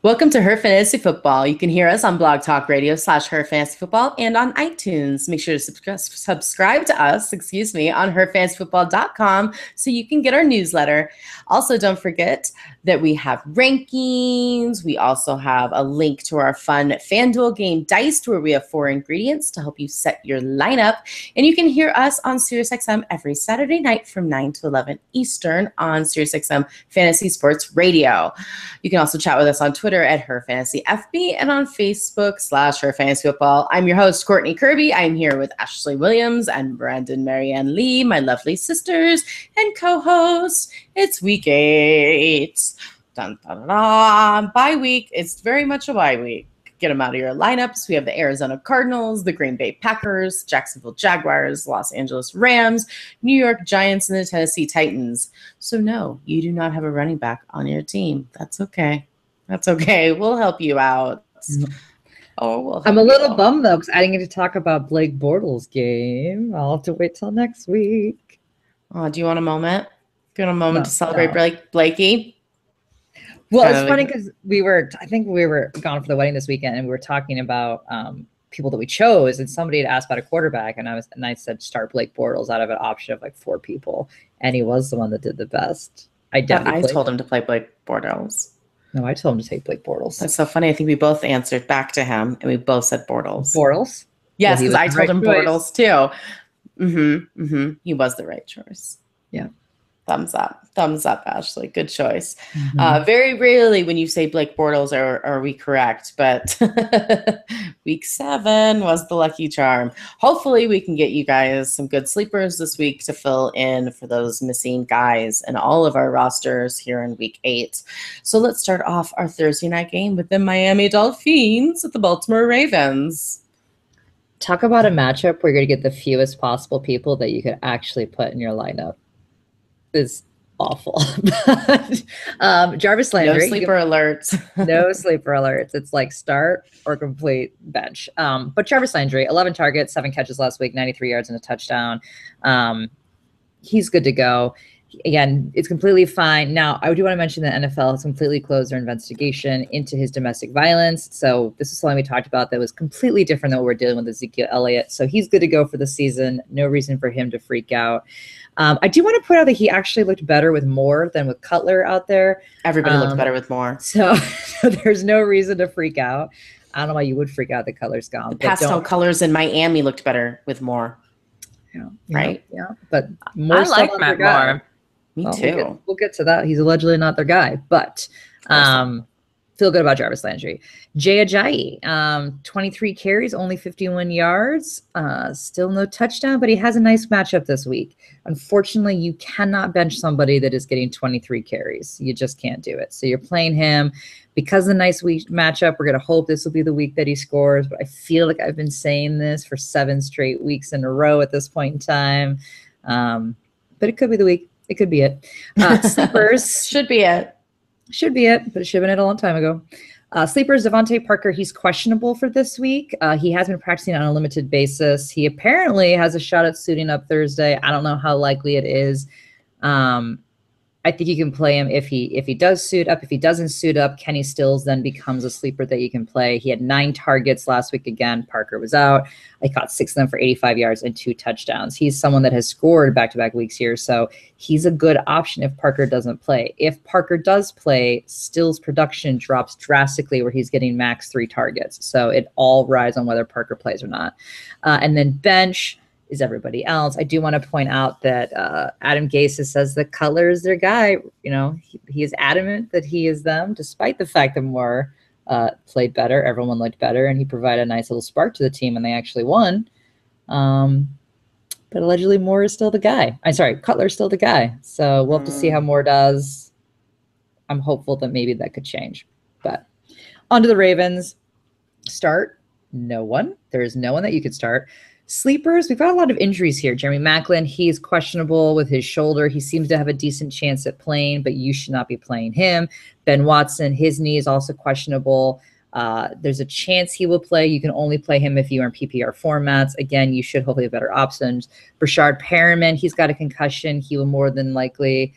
Welcome to Her Fantasy Football. You can hear us on Blog Talk Radio / Her Fantasy Football and on iTunes. Make sure to subscribe to us, on herfantasyfootball.com so you can get our newsletter. Also, don't forget that we have rankings. We also have a link to our fun FanDuel game Diced, where we have 4 ingredients to help you set your lineup. And you can hear us on SiriusXM every Saturday night from 9 to 11 Eastern on SiriusXM Fantasy Sports Radio. You can also chat with us on Twitter at Her Fantasy FB and on Facebook / Her Fantasy Football. I'm your host, Courtney Kirby. I'm here with Ashley Williams and Brandon Marianne Lee, my lovely sisters and co-hosts. It's week 8. Dun, dun, dun, dun. Bye week. It's very much a bye week. Get them out of your lineups. We have the Arizona Cardinals, the Green Bay Packers, Jacksonville Jaguars, Los Angeles Rams, New York Giants, and the Tennessee Titans. So no, you do not have a running back on your team. That's okay. That's okay. We'll help you out. I'm a little bummed though because I didn't get to talk about Blake Bortles' game. I'll have to wait till next week. Do you want a moment? Do you want a moment to celebrate Blakey? Well, it's funny because I think we were gone for the wedding this weekend, and we were talking about people that we chose, and somebody had asked about a quarterback, and I said start Blake Bortles out of an option of like 4 people, and he was the one that did the best. I told him to play Blake Bortles. No, I told him to take Blake Bortles. That's so funny. I think we both answered back to him, and we both said Bortles. Bortles? Yes, because I told him Bortles too. He was the right choice. Yeah. Thumbs up, Ashley. Good choice. Very rarely when you say Blake Bortles are we correct, but week 7 was the lucky charm. Hopefully we can get you guys some good sleepers this week to fill in for those missing guys in all of our rosters here in week 8. So let's start off our Thursday night game with the Miami Dolphins at the Baltimore Ravens. Talk about a matchup where you're going to get the fewest possible people that you could actually put in your lineup. Is awful. Jarvis Landry. No sleeper alerts. No sleeper alerts. It's like start or complete bench. But Jarvis Landry, 11 targets, 7 catches last week, 93 yards and a touchdown. He's good to go. Again, it's completely fine. Now, I do want to mention that NFL has completely closed their investigation into his domestic violence. So this is something we talked about that was completely different than what we're dealing with Ezekiel Elliott. So he's good to go for the season. No reason for him to freak out. I do want to point out that he actually looked better with Moore than with Cutler out there. Everybody looked better with Moore. So there's no reason to freak out. I don't know why you would freak out that Cutler's gone. The pastel colors in Miami looked better with Moore. Yeah. Right? Yeah. But Moore I like Matt Moore. Me too. We'll get to that. He's allegedly not their guy, but feel good about Jarvis Landry. Jay Ajayi, 23 carries, only 51 yards, still no touchdown, but he has a nice matchup this week. Unfortunately, you cannot bench somebody that is getting 23 carries. You just can't do it. So you're playing him because of the nice week matchup. We're going to hope this will be the week that he scores, but I feel like I've been saying this for 7 straight weeks in a row at this point in time. But it could be the week. It could be it. Sleepers. Should be it, but it should have been it a long time ago. Sleepers, Devontae Parker, he's questionable for this week. He has been practicing on a limited basis. He apparently has a shot at suiting up Thursday. I don't know how likely it is. I think you can play him if he does suit up. If he doesn't suit up, Kenny Stills then becomes a sleeper that you can play. He had 9 targets last week again. Parker was out. I caught 6 of them for 85 yards and 2 touchdowns. He's someone that has scored back-to-back weeks here, so he's a good option if Parker doesn't play. If Parker does play, Stills' production drops drastically where he's getting max 3 targets. So it all rides on whether Parker plays or not. And then bench is everybody else. I do want to point out that Adam Gase says that Cutler is their guy. You know, he is adamant that he is them, despite the fact that Moore played better. Everyone looked better, and he provided a nice little spark to the team, and they actually won. But allegedly Moore is still the guy. Cutler is still the guy. So we'll have to see how Moore does. I'm hopeful that maybe that could change. But on to the Ravens. Start. No one. There is no one that you could start. Sleepers, we've got a lot of injuries here. Jeremy Maclin, he's questionable with his shoulder. He seems to have a decent chance at playing, but you should not be playing him. Ben Watson, his knee is also questionable. There's a chance he will play. You can only play him if you are in PPR formats. Again, you should hopefully have better options. Brashard Perriman, he's got a concussion. He will more than likely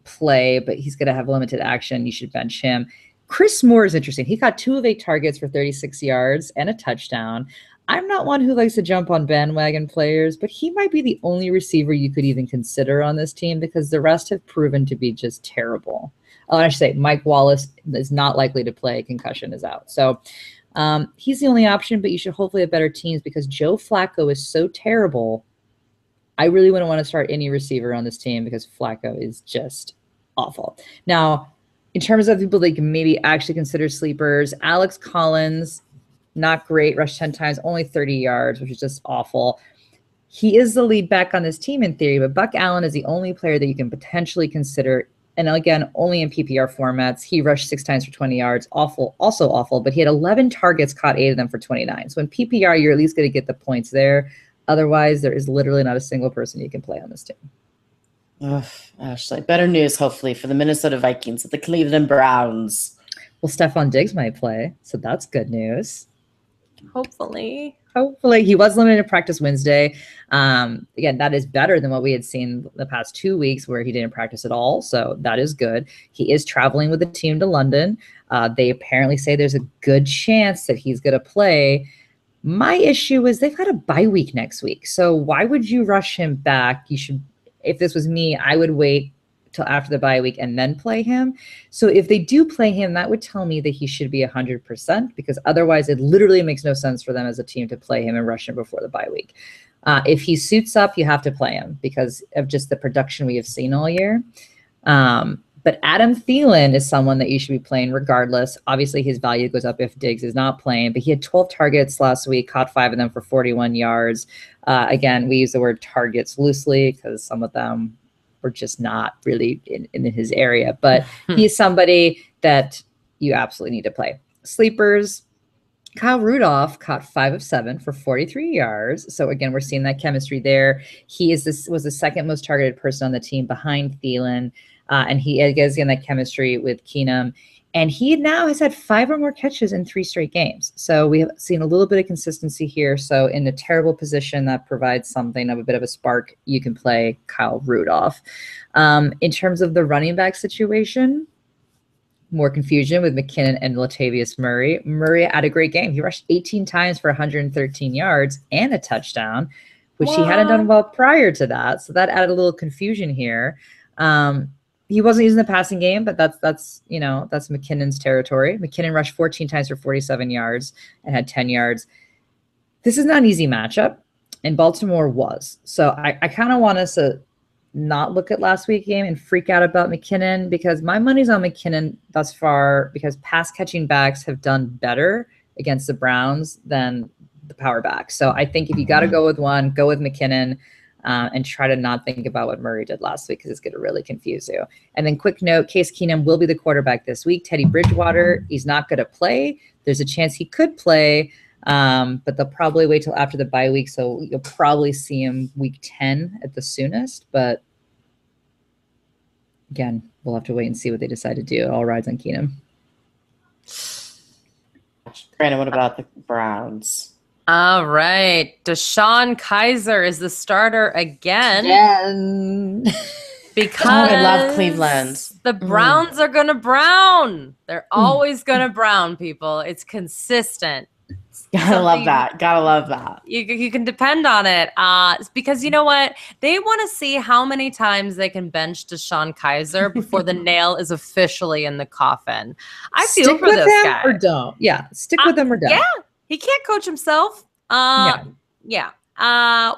play, but he's going to have limited action. You should bench him. Chris Moore is interesting. He got 2 of 8 targets for 36 yards and a touchdown. I'm not one who likes to jump on bandwagon players, but he might be the only receiver you could even consider on this team because the rest have proven to be just terrible. Oh, and I should say Mike Wallace is not likely to play. Concussion is out. So he's the only option, but you should hopefully have better teams because Joe Flacco is so terrible. I really wouldn't want to start any receiver on this team because Flacco is just awful. Now, in terms of people that can maybe actually consider sleepers, Alex Collins, not great, rushed 10 times, only 30 yards, which is just awful. He is the lead back on this team in theory, but Buck Allen is the only player that you can potentially consider. And again, only in PPR formats. He rushed 6 times for 20 yards. Awful, also awful, but he had 11 targets, caught 8 of them for 29. So in PPR, you're at least going to get the points there. Otherwise, there is literally not a single person you can play on this team. Ugh, Ashley, better news, hopefully, for the Minnesota Vikings at the Cleveland Browns. Well, Stephon Diggs might play, so that's good news. Hopefully. He was limited to practice Wednesday. Again, that is better than what we had seen the past 2 weeks where he didn't practice at all. So that is good. He is traveling with the team to London. They apparently say there's a good chance that he's going to play. My issue is they've got a bye week next week. So why would you rush him back? You should, if this was me, I would wait till after the bye week and then play him. So if they do play him, that would tell me that he should be 100% because otherwise it literally makes no sense for them as a team to play him and rush him before the bye week. If he suits up, you have to play him because of just the production we have seen all year. But Adam Thielen is someone that you should be playing regardless. Obviously, his value goes up if Diggs is not playing, but he had 12 targets last week, caught 5 of them for 41 yards. Again, we use the word targets loosely because some of them were just not really in his area, but he's somebody that you absolutely need to play. Sleepers, Kyle Rudolph caught 5 of 7 for 43 yards. So again, we're seeing that chemistry there. Was the second most targeted person on the team behind Thielen. And he again that chemistry with Keenum. And he now has had 5 or more catches in 3 straight games. So we have seen a little bit of consistency here. So in a terrible position that provides something of a bit of a spark, you can play Kyle Rudolph. In terms of the running back situation, more confusion with McKinnon and Latavius Murray. Murray had a great game. He rushed 18 times for 113 yards and a touchdown, which he hadn't done well prior to that. So that added a little confusion here. He wasn't using the passing game, but that's McKinnon's territory. McKinnon rushed 14 times for 47 yards and had 10 yards. This is not an easy matchup, and Baltimore was. So I kind of want us to not look at last week's game and freak out about McKinnon because my money's on McKinnon thus far because pass catching backs have done better against the Browns than the power backs. So I think if you got to go with one, go with McKinnon. And try to not think about what Murray did last week because it's going to really confuse you. And then quick note, Case Keenum will be the quarterback this week. Teddy Bridgewater, he's not going to play. There's a chance he could play, but they'll probably wait till after the bye week. So you'll probably see him week 10 at the soonest. But again, we'll have to wait and see what they decide to do. It all rides on Keenum. Brandon, what about the Browns? All right. DeShone Kizer is the starter again. Because I love Cleveland. The Browns are going to brown. They're always going to brown, people. It's consistent. Gotta love that. You can depend on it. Because you know what? They want to see how many times they can bench DeShone Kizer before the nail is officially in the coffin. I feel for this guy. Or don't. Yeah. Stick with him or don't. Yeah. He can't coach himself. Wow. I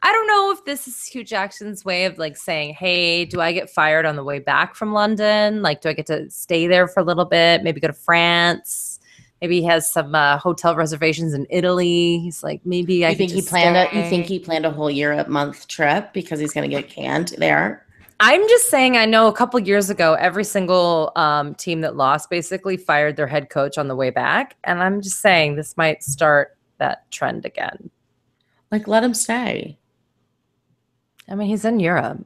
don't know if this is Hugh Jackson's way of like saying, hey, do I get fired on the way back from London? Like, do I get to stay there for a little bit? Maybe go to France? Maybe he has some hotel reservations in Italy. He's like, maybe you think he planned a whole Europe-month trip because he's going to get canned there? I'm just saying, I know a couple years ago, every single team that lost basically fired their head coach on the way back. And I'm just saying this might start that trend again. Like, let him stay. I mean, he's in Europe.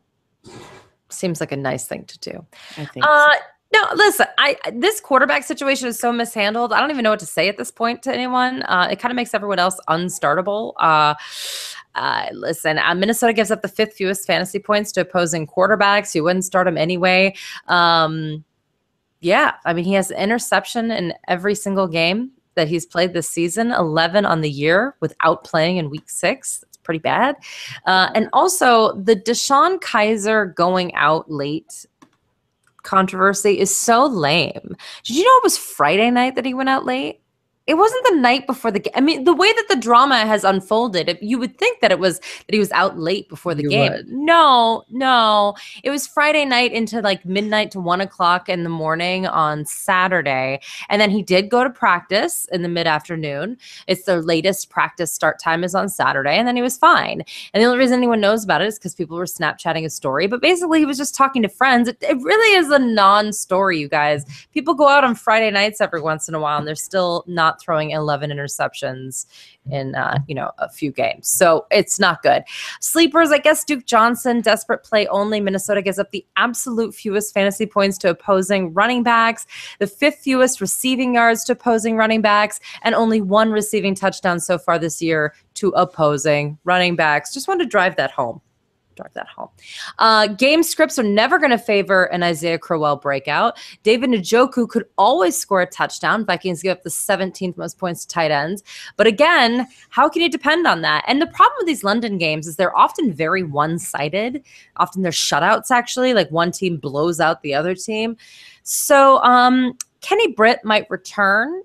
Seems like a nice thing to do. I think so. No, listen, this quarterback situation is so mishandled. I don't even know what to say at this point to anyone. It kind of makes everyone else unstartable. Listen, Minnesota gives up the 5th fewest fantasy points to opposing quarterbacks. You wouldn't start them anyway. Yeah, I mean, he has interception in every single game that he's played this season, 11 on the year without playing in week 6. That's pretty bad. And also the Deshaun Kaiser going out late controversy is so lame. Did you know it was Friday night that he went out late? It wasn't the night before the game. I mean, the way that the drama has unfolded, you would think that he was out late before the game. Would. No. It was Friday night into like midnight to 1 o'clock in the morning on Saturday. And then he did go to practice in the mid-afternoon. It's the latest practice start time is on Saturday. And then he was fine. And the only reason anyone knows about it is because people were Snapchatting his story. But basically, he was just talking to friends. It really is a non-story, you guys. People go out on Friday nights every once in a while, and they're still not throwing 11 interceptions in a few games. So it's not good. Sleepers, I guess Duke Johnson, desperate play only. Minnesota gives up the absolute fewest fantasy points to opposing running backs, the 5th fewest receiving yards to opposing running backs, and only 1 receiving touchdown so far this year to opposing running backs. Just wanted to drive that home. Game scripts are never going to favor an Isaiah Crowell breakout. David Njoku could always score a touchdown. Vikings give up the 17th most points to tight ends. But again, how can you depend on that? And the problem with these London games is they're often very one-sided. Often they're shutouts, actually, like one team blows out the other team. So Kenny Britt might return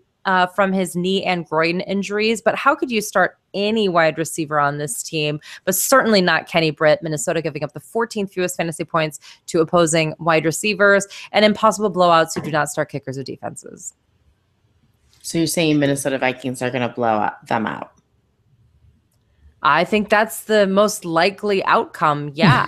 from his knee and groin injuries, but how could you start any wide receiver on this team, but certainly not Kenny Britt? Minnesota giving up the 14th fewest fantasy points to opposing wide receivers, and impossible blowouts who do not start kickers or defenses. So you're saying Minnesota Vikings are going to blow them out? I think that's the most likely outcome. Yeah.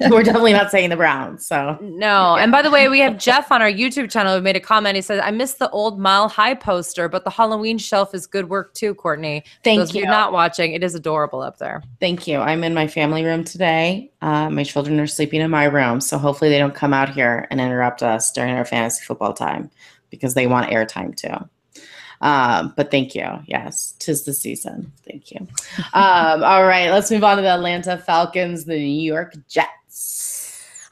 We're definitely not saying the Browns. So no. And by the way, we have Jeff on our YouTube channel who made a comment. He says, I miss the old Mile High poster, but the Halloween shelf is good work too, Courtney. Thank Those you. of you not watching, it is adorable up there. Thank you. I'm in my family room today. My children are sleeping in my room. So hopefully they don't come out here and interrupt us during our fantasy football time because they want airtime too. But thank you. Yes, 'tis the season. Thank you. All right, let's move on to the Atlanta Falcons, the New York Jets.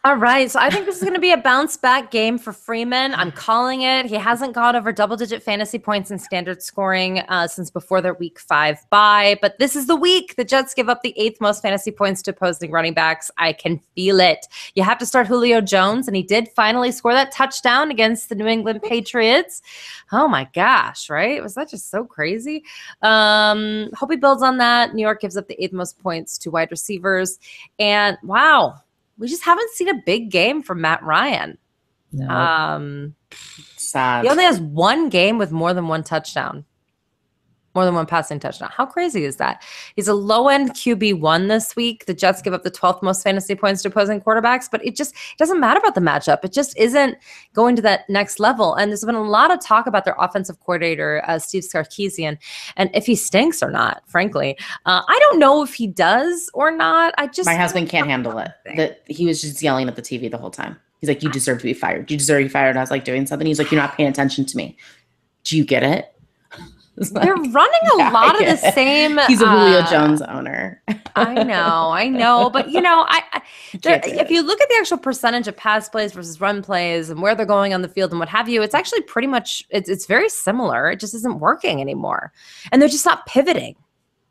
All right, so I think this is going to be a bounce back game for Freeman. I'm calling it. He hasn't gone over double-digit fantasy points in standard scoring since before their week 5 bye. But this is the week the Jets give up the 8th most fantasy points to opposing running backs. I can feel it. You have to start Julio Jones, and he did finally score that touchdown against the New England Patriots. Oh my gosh, right? Was that just so crazy? Hope he builds on that. New York gives up the 8th most points to wide receivers. And wow, we just haven't seen a big game from Matt Ryan. No. Sad. He only has 1 game with more than 1 touchdown. More than 1 passing touchdown. How crazy is that? He's a low-end QB1 this week. The Jets give up the 12th most fantasy points to opposing quarterbacks, but it doesn't matter about the matchup. It just isn't going to that next level. And there's been a lot of talk about their offensive coordinator, Steve Sarkisian, and if he stinks or not, frankly. I don't know if he does or not. My husband can't handle it. He was just yelling at the TV the whole time. He's like, you deserve to be fired. You deserve to be fired. And I was like doing something. He's like, you're not paying attention to me. Do you get it? They're running a lot of the same. He's a Julio Jones owner. I know. But, if you look at the actual percentage of pass plays versus run plays and where they're going on the field and what have you, it's actually pretty much, it's very similar. It just isn't working anymore. And they're just not pivoting.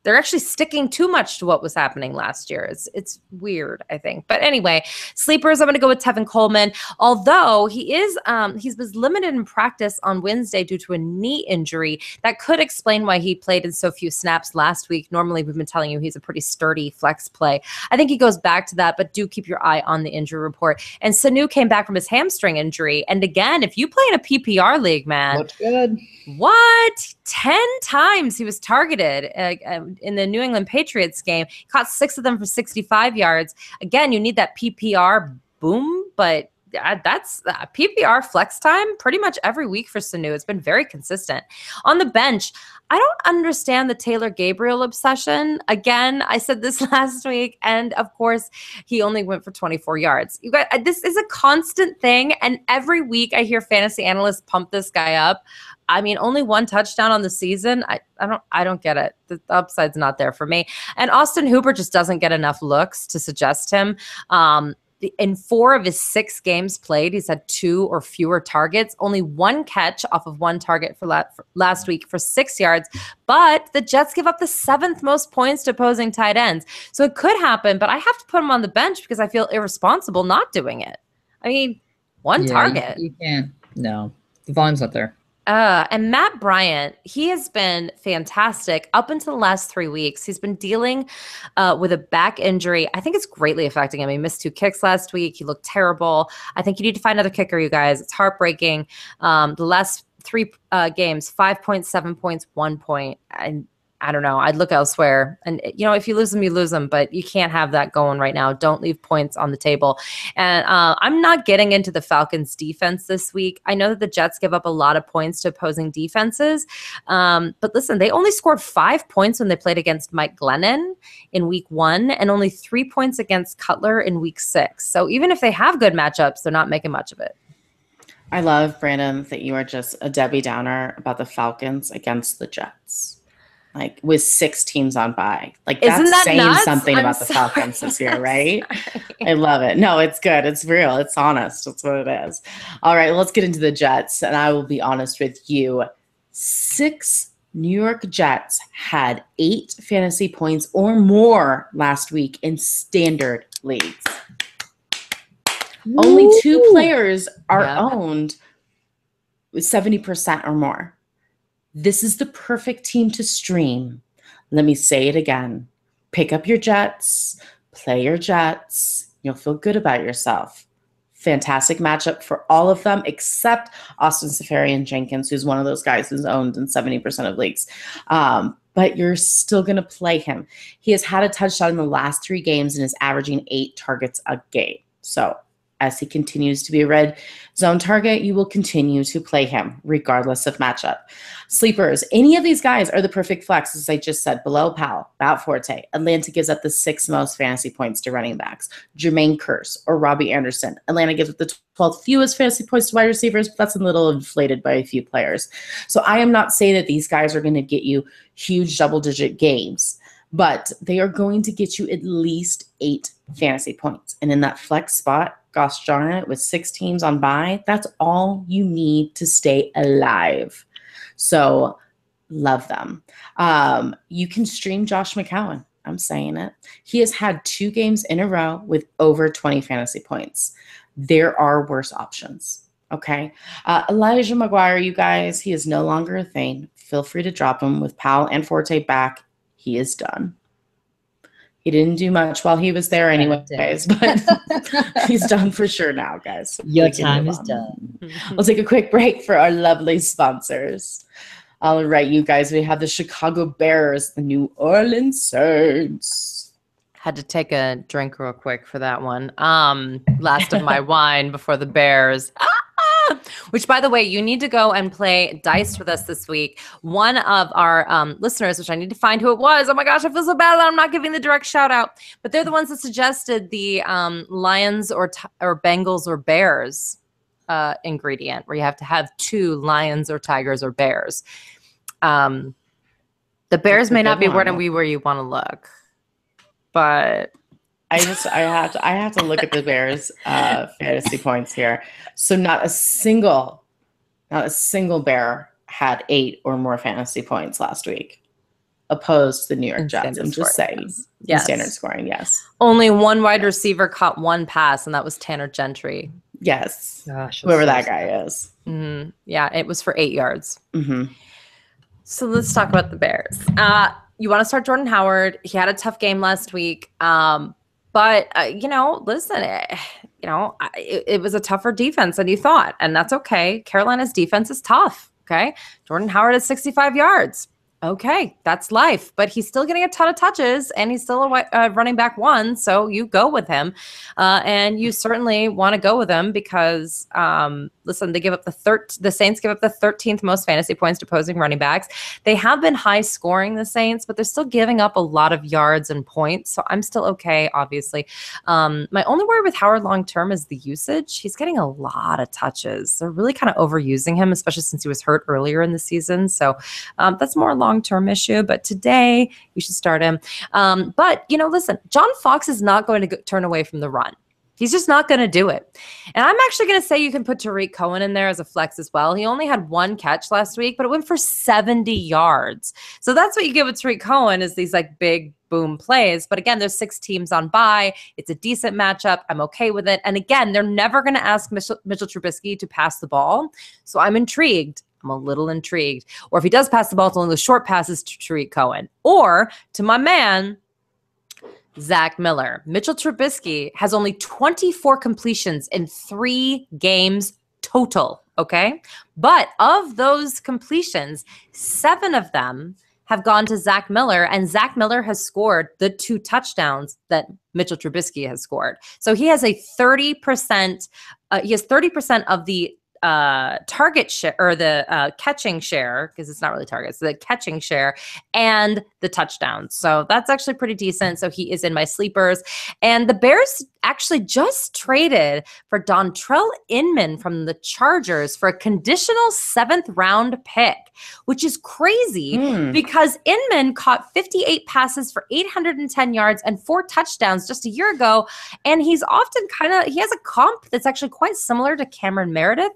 They're actually sticking too much to what was happening last year. It's weird, I think. But anyway, sleepers, I'm going to go with Tevin Coleman. Although he was limited in practice on Wednesday due to a knee injury. That could explain why he played in so few snaps last week. Normally, we've been telling you he's a pretty sturdy flex play. I think he goes back to that, but do keep your eye on the injury report. And Sanu came back from his hamstring injury. And again, if you play in a PPR league, man. Looks good. What? 10 times he was targeted in the New England Patriots game. He caught 6 of them for 65 yards. Again, you need that PPR boom, but that's PPR flex time pretty much every week for Sanu. It's been very consistent. On the bench, I don't understand the Taylor Gabriel obsession. Again, I said this last week, and of course, he only went for 24 yards. You guys, this is a constant thing, and every week I hear fantasy analysts pump this guy up. I mean, only 1 touchdown on the season. I don't get it. The upside's not there for me. And Austin Hooper just doesn't get enough looks to suggest him. In 4 of his 6 games played, he's had 2 or fewer targets, only 1 catch off of 1 target for last week for 6 yards. But the Jets give up the 7th most points to opposing tight ends. So it could happen, but I have to put him on the bench because I feel irresponsible not doing it. I mean, 1 target. You can't. No, the volume's not there. And Matt Bryant, he has been fantastic up until the last 3 weeks. He's been dealing with a back injury. I think it's greatly affecting him. He missed 2 kicks last week. He looked terrible. I think you need to find another kicker, you guys. It's heartbreaking. The last 3 games, 5.7 points, 1 point. And I don't know. I'd look elsewhere. And, if you lose them, you lose them. But you can't have that going right now. Don't leave points on the table. And I'm not getting into the Falcons' defense this week. I know that the Jets give up a lot of points to opposing defenses. But listen, they only scored 5 points when they played against Mike Glennon in week 1 and only 3 points against Cutler in week 6. So even if they have good matchups, they're not making much of it. I love, Brandon, that you are just a Debbie Downer about the Falcons against the Jets. Like with 6 teams on bye. Like that's saying nuts? something about the Falcons this year, right? I love it. No, it's good. It's real. It's honest. That's what it is. All right, let's get into the Jets. And I will be honest with you. 6 New York Jets had 8 fantasy points or more last week in standard leagues. Only 2 players are owned with 70% or more. This is the perfect team to stream. Let me say it again. Pick up your Jets, play your Jets. You'll feel good about yourself. Fantastic matchup for all of them except Austin Seferian-Jenkins, who's one of those guys who's owned in 70% of leagues. But you're still going to play him. He has had a touchdown in the last 3 games and is averaging 8 targets a game. So as he continues to be a red zone target, you will continue to play him regardless of matchup. Sleepers, any of these guys are the perfect flex, as I just said, below Powell, about Forte. Atlanta gives up the 6th most fantasy points to running backs. Jermaine Kearse or Robbie Anderson. Atlanta gives up the 12th fewest fantasy points to wide receivers, but that's a little inflated by a few players. So I am not saying that these guys are going to get you huge double-digit games, but they are going to get you at least 8 fantasy points. And in that flex spot, gosh darn it, with 6 teams on bye, that's all you need to stay alive. So love them. You can stream Josh McCown. I'm saying it. He has had 2 games in a row with over 20 fantasy points. There are worse options. Okay. Elijah McGuire, you guys, he is no longer a thing. Feel free to drop him with Powell and Forte back. He is done. He didn't do much while he was there anyways, but he's done for sure now, guys. Your time is done. We'll take a quick break for our lovely sponsors. All right, you guys, we have the Chicago Bears, the New Orleans Saints. Had to take a drink real quick for that one. Last of my wine before the Bears. Which, by the way, you need to go and play dice with us this week. One of our listeners, which I need to find who it was. Oh my gosh, I feel so bad that I'm not giving the direct shout out. But they're the ones that suggested the Lions or Bengals or Bears ingredient, where you have to have 2 lions or tigers or bears. The Bears may not be where you want to look, but I have to look at the Bears fantasy points here. So not a single Bear had 8 or more fantasy points last week, opposed to the New York Jets. I'm just saying. Yes. Standard scoring, yes. Only 1 wide receiver caught 1 pass, and that was Tanner Gentry. Yes. Gosh, whoever that guy is. Mm-hmm. Yeah, it was for 8 yards. Mm-hmm. So let's talk about the Bears. You want to start Jordan Howard. He had a tough game last week. But, listen, it was a tougher defense than you thought, and that's okay. Carolina's defense is tough, okay? Jordan Howard is 65 yards. Okay, that's life. But he's still getting a ton of touches, and he's still a running back 1, so you go with him. And you certainly want to go with him because, listen, they give up the Saints give up the 13th most fantasy points to opposing running backs. They have been high scoring, the Saints, but they're still giving up a lot of yards and points, so I'm still okay, obviously. My only worry with Howard long-term is the usage. He's getting a lot of touches. They're really kind of overusing him, especially since he was hurt earlier in the season, so that's more long-term issue, but today you should start him. But, listen, John Fox is not going to turn away from the run. He's just not going to do it. And I'm actually going to say you can put Tariq Cohen in there as a flex as well. He only had 1 catch last week, but it went for 70 yards. So that's what you get with Tariq Cohen is these like big boom plays. But again, there's 6 teams on bye. It's a decent matchup. I'm okay with it. And again, they're never going to ask Mitchell Trubisky to pass the ball. So I'm intrigued. I'm a little intrigued. Or if he does pass the ball, it's only the short passes to Tariq Cohen. Or to my man, Zach Miller. Mitchell Trubisky has only 24 completions in 3 games total, okay? But of those completions, 7 of them have gone to Zach Miller, and Zach Miller has scored the 2 touchdowns that Mitchell Trubisky has scored. So he has a 30%, he has 30% of the target share or the catching share, because it's not really targets, the catching share and the touchdowns. So that's actually pretty decent. So he is in my sleepers. And the Bears actually just traded for Dontrell Inman from the Chargers for a conditional 7th round pick, which is crazy because Inman caught 58 passes for 810 yards and 4 touchdowns just a year ago. And he's often he has a comp that's actually quite similar to Cameron Meredith.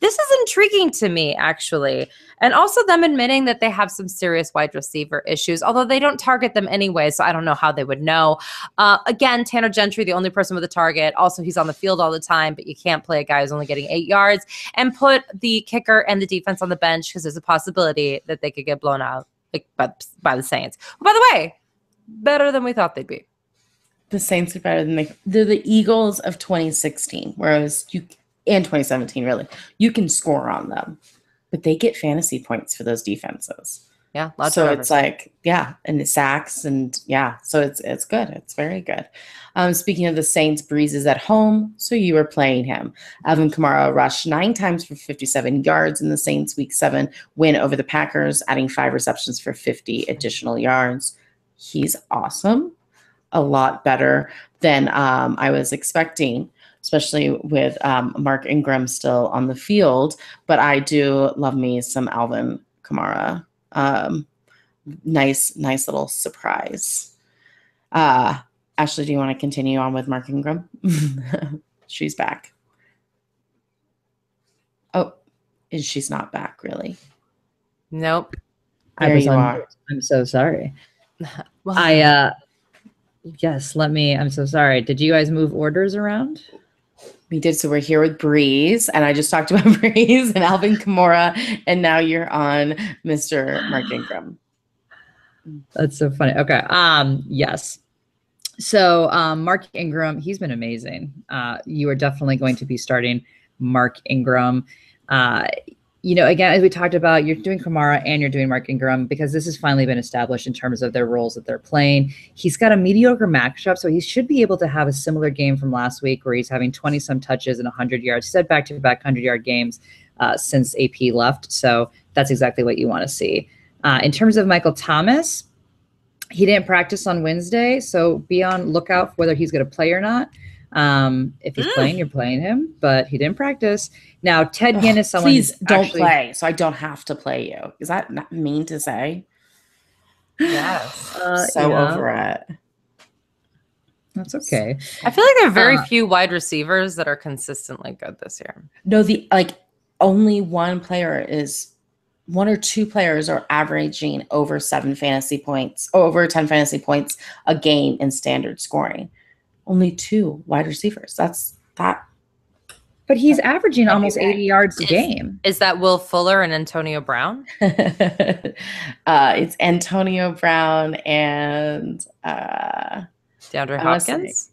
This is intriguing to me, actually. And also them admitting that they have some serious wide receiver issues, although they don't target them anyway, so I don't know how they would know. Again, Tanner Gentry, the only person with a target. Also, he's on the field all the time, but you can't play a guy who's only getting 8 yards. And put the kicker and the defense on the bench because there's a possibility that they could get blown out by the Saints. By the way, better than we thought they'd be. The Saints are better than they're the Eagles of 2016, whereas and 2017, really. You can score on them, but they get fantasy points for those defenses. Yeah, lots so of it's like, yeah, and it sacks and yeah, so it's good. It's very good. Speaking of the Saints, Breeze is at home, so you are playing him. Alvin Kamara rushed 9 times for 57 yards in the Saints Week 7 win over the Packers, adding 5 receptions for 50 additional yards. He's awesome. A lot better than I was expecting, especially with Mark Ingram still on the field. But I do love me some Alvin Kamara. Nice little surprise. Ashley, do you want to continue on with Mark Ingram? She's back. Oh, and she's not back, really. Nope. There you are. I'm so sorry. Well, yes, I'm so sorry. Did you guys move orders around? We did. So we're here with Breeze, and I just talked about Breeze and Alvin Kamara, and now you're on Mr. Mark Ingram. That's so funny. Okay. Yes. So Mark Ingram, he's been amazing. You are definitely going to be starting Mark Ingram. Again, as we talked about, you're doing Kamara and you're doing Mark Ingram because this has finally been established in terms of their roles that they're playing. He's got a mediocre matchup, so he should be able to have a similar game from last week where he's having 20-some touches and 100 yards. He's had back-to-back 100-yard games since AP left, so that's exactly what you want to see. In terms of Michael Thomas, he didn't practice on Wednesday, so be on lookout for whether he's going to play or not. If he's playing, you're playing him, but he didn't practice. Now, Ted Ginn is someone. Please don't play, so I don't have to play you. Is that not mean to say? Yes. Over it. That's okay. I feel like there are very few wide receivers that are consistently good this year. No, only one or two players are averaging over 7 fantasy points, over 10 fantasy points a game in standard scoring. Only 2 wide receivers. That's that. But he's averaging almost 80 yards a game. Is that Will Fuller and Antonio Brown? It's Antonio Brown and DeAndre Hopkins.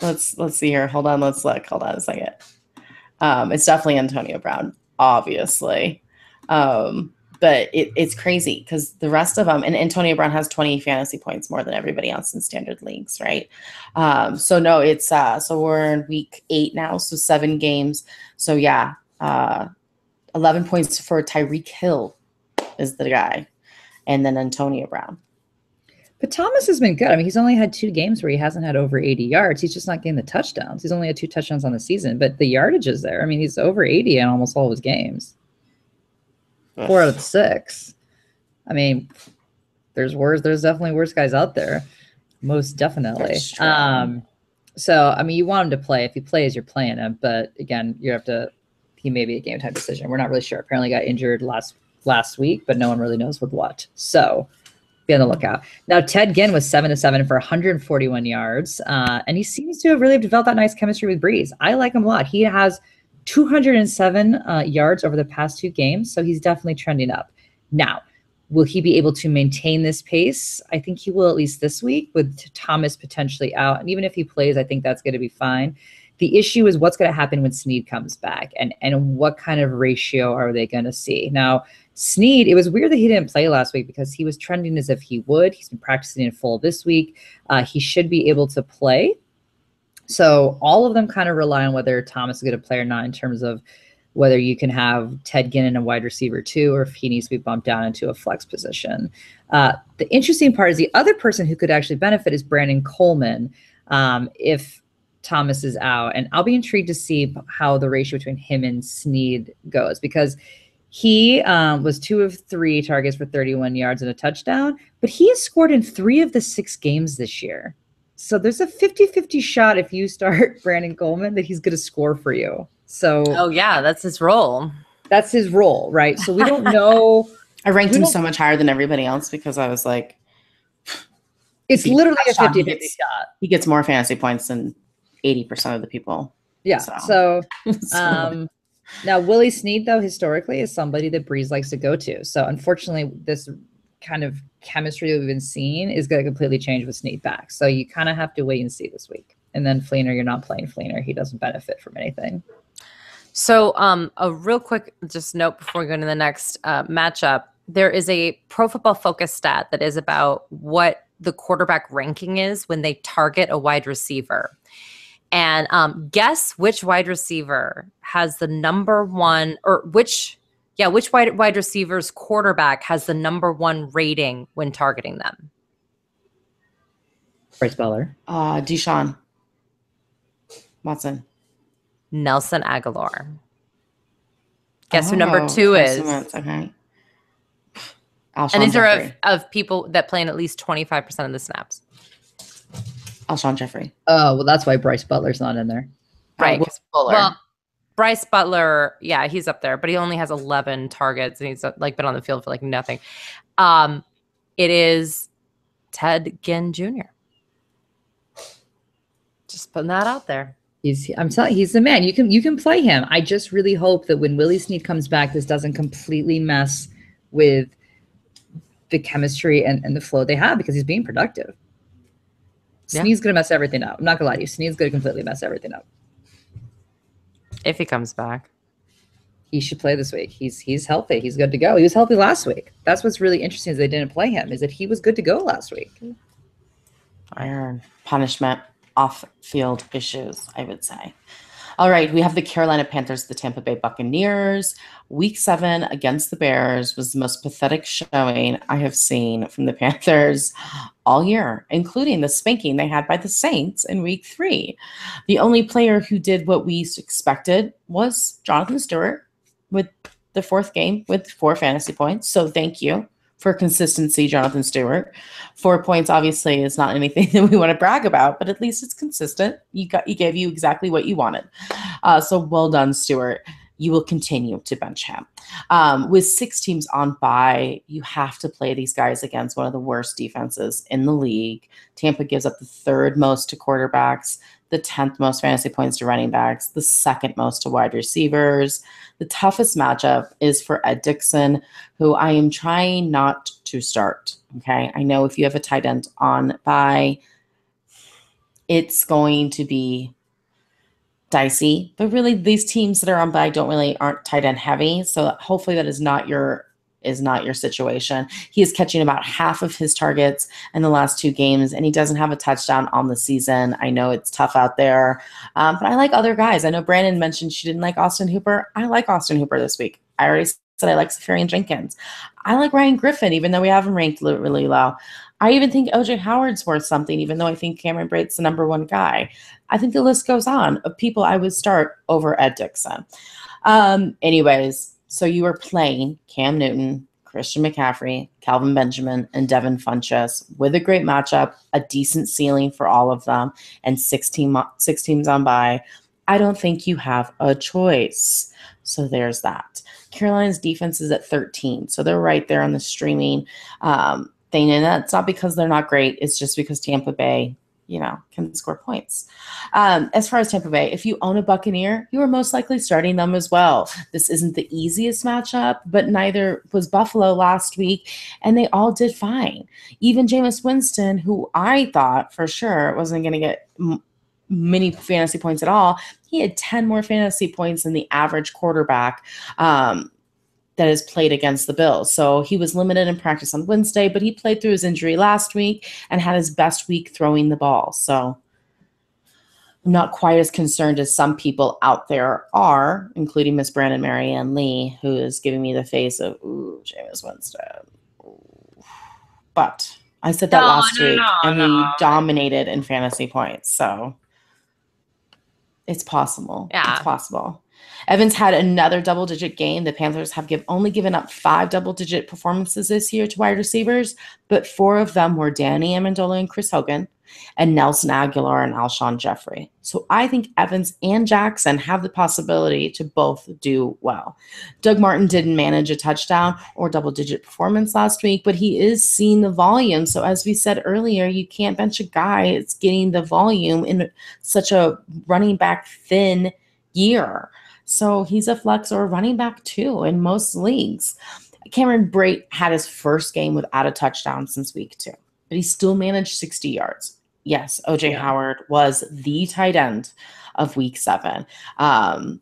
Let's see here. Hold on. Let's look. Hold on a second. It's definitely Antonio Brown, obviously. But it's crazy because the rest of them, and Antonio Brown has 20 fantasy points more than everybody else in standard leagues, right? So we're in week 8 now, so 7 games. So yeah, 11 points for Tyreek Hill is the guy, and then Antonio Brown. But Thomas has been good. I mean, he's only had 2 games where he hasn't had over 80 yards. He's just not getting the touchdowns. He's only had 2 touchdowns on the season, but the yardage is there. I mean, he's over 80 in almost all of his games. 4 out of 6. I mean, there's definitely worse guys out there. Most definitely. So, I mean, you want him to play. If he plays, you're playing him. But again, he may be a game time decision. We're not really sure. Apparently got injured last week, but no one really knows with what. So be on the lookout. Now, Ted Ginn was 7-7 for 141 yards. And he seems to have really developed that nice chemistry with Breeze. I like him a lot. He has 207 yards over the past 2 games. So he's definitely trending up. Now, will he be able to maintain this pace? I think he will, at least this week, with Thomas potentially out. And even if he plays, I think that's going to be fine. The issue is what's going to happen when Snead comes back, and what kind of ratio are they going to see? Now, Snead, it was weird that he didn't play last week because he was trending as if he would. He's been practicing in full this week. He should be able to play. So all of them kind of rely on whether Thomas is going to play or not in terms of whether you can have Ted Ginn in a wide receiver 2 or if he needs to be bumped down into a flex position. The interesting part is the other person who could actually benefit is Brandon Coleman if Thomas is out. And I'll be intrigued to see how the ratio between him and Snead goes, because he was 2 of 3 targets for 31 yards and a touchdown, but he has scored in 3 of the 6 games this year. So there's a 50-50 shot if you start Brandon Coleman that he's going to score for you. So, oh yeah, that's his role. That's his role, right? So we don't know. I ranked him so much higher than everybody else because I was like, it's literally a 50-50 shot. He gets more fantasy points than 80% of the people. Yeah. So now Willie Snead, though, historically is somebody that Breeze likes to go to. So unfortunately, this kind of chemistry that we've been seeing is going to completely change with Snead back. So you kind of have to wait and see this week. And then Fleener, you're not playing Fleener. He doesn't benefit from anything. So a real quick just note before we go into the next matchup, there is a Pro Football Focus stat that is about what the quarterback ranking is when they target a wide receiver. And guess which wide receiver has the number one, or which wide receiver's quarterback has the number 1 rating when targeting them? Bryce Butler. Deshaun Watson. Nelson Aguilar. Guess who number 2 is? Okay. And these are of people that play in at least 25% of the snaps. Alshon Jeffrey. Oh, well, that's why Bryce Butler's not in there. Right. Well, Bryce Butler, yeah, he's up there, but he only has 11 targets and he's like been on the field for like nothing. It is Ted Ginn Jr. Just putting that out there. I'm telling you, he's the man. You can play him. I just really hope that when Willie Snead comes back, this doesn't completely mess with the chemistry and the flow they have, because he's being productive. Yeah. Snead's going to mess everything up. I'm not going to lie to you. Snead's going to completely mess everything up. If he comes back. He should play this week. He's healthy. He's good to go. He was healthy last week. That's what's really interesting is they didn't play him, is that he was good to go last week. Iron punishment. Off-field issues, I would say. All right, we have the Carolina Panthers, the Tampa Bay Buccaneers. Week 7 against the Bears was the most pathetic showing I have seen from the Panthers all year, including the spanking they had by the Saints in week 3. The only player who did what we expected was Jonathan Stewart with the 4th game with 4 fantasy points. So thank you for consistency, Jonathan Stewart. 4 points obviously is not anything that we want to brag about, but at least it's consistent. He gave you exactly what you wanted. So well done, Stewart. You will continue to bench him. With 6 teams on bye, you have to play these guys against one of the worst defenses in the league. Tampa gives up the 3rd most to quarterbacks, the 10th most fantasy points to running backs, the 2nd most to wide receivers. The toughest matchup is for Ed Dickson, who I am trying not to start. Okay. I know if you have a tight end on bye, it's going to be dicey, but really these teams that are on bye aren't tight end heavy. So hopefully that is not your situation. He is catching about half of his targets in the last 2 games, and he doesn't have a touchdown on the season. I know it's tough out there, but I like other guys. I know Brandon mentioned she didn't like Austin Hooper. I like Austin Hooper this week. I already said I like Safarian Jenkins. I like Ryan Griffin, even though we have him ranked really low. I even think OJ Howard's worth something, even though I think Cameron Brate's the number 1 guy. I think the list goes on of people I would start over Ed Dickson. Anyways, so you are playing Cam Newton, Christian McCaffrey, Calvin Benjamin, and Devin Funchess with a great matchup, a decent ceiling for all of them, and 6 teams on bye, I don't think you have a choice. So there's that. Carolina's defense is at 13, so they're right there on the streaming thing, and that's not because they're not great. It's just because Tampa Bay, can score points. As far as Tampa Bay, if you own a Buccaneer, you are most likely starting them as well. This isn't the easiest matchup, but neither was Buffalo last week, and they all did fine. Even Jameis Winston, who I thought for sure wasn't going to get many fantasy points at all, he had 10 more fantasy points than the average quarterback that has played against the Bills. So he was limited in practice on Wednesday, but he played through his injury last week and had his best week throwing the ball. So I'm not quite as concerned as some people out there are, including Miss Brandon Marianne Lee, who is giving me the face of, ooh, Jameis Winston. Ooh. But I said that last week, and he dominated in fantasy points. So it's possible. Yeah. It's possible. Evans had another double-digit game. The Panthers have only given up 5 double-digit performances this year to wide receivers, but 4 of them were Danny Amendola and Chris Hogan, and Nelson Aguilar and Alshon Jeffrey. So I think Evans and Jackson have the possibility to both do well. Doug Martin didn't manage a touchdown or double-digit performance last week, but he is seeing the volume. So as we said earlier, you can't bench a guy that's getting the volume in such a running back thin year. So he's a flex or a running back too in most leagues. Cameron Brate had his first game without a touchdown since week 2, but he still managed 60 yards. Yes, O.J. Howard was the tight end of week 7. And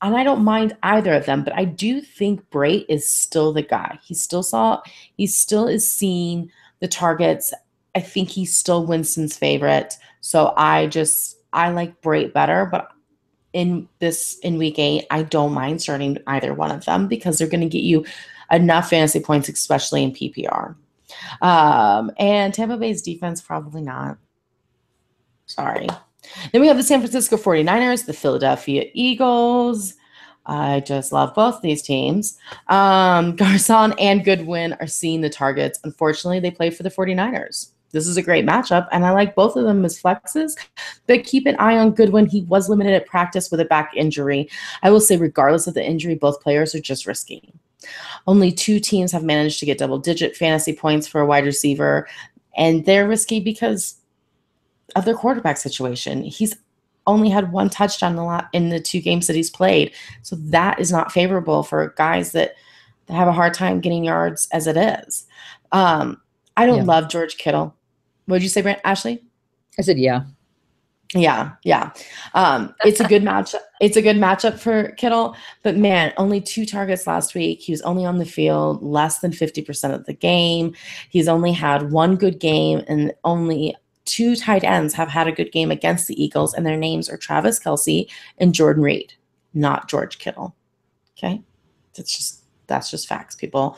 I don't mind either of them, but I do think Brate is still the guy. He still is seeing the targets. I think he's still Winston's favorite. So I like Brate better, but in week 8, I don't mind starting either one of them because they're going to get you enough fantasy points, especially in PPR. And Tampa Bay's defense, probably not. Sorry. Then we have the San Francisco 49ers, the Philadelphia Eagles. I just love both these teams. Garcon and Goodwin are seeing the targets. Unfortunately, they play for the 49ers. This is a great matchup, and I like both of them as flexes, but keep an eye on Goodwin. He was limited at practice with a back injury. I will say regardless of the injury, both players are just risky. Only 2 teams have managed to get double-digit fantasy points for a wide receiver, and they're risky because of their quarterback situation. He's only had 1 touchdown in the 2 games that he's played, so that is not favorable for guys that have a hard time getting yards as it is. I don't love George Kittle. What did you say, Ashley? I said, yeah. Yeah. It's a good matchup. It's a good matchup for Kittle, but man, only 2 targets last week. He was only on the field less than 50% of the game. He's only had 1 good game, and only 2 tight ends have had a good game against the Eagles, and their names are Travis Kelce and Jordan Reed, not George Kittle. Okay. That's just facts, people.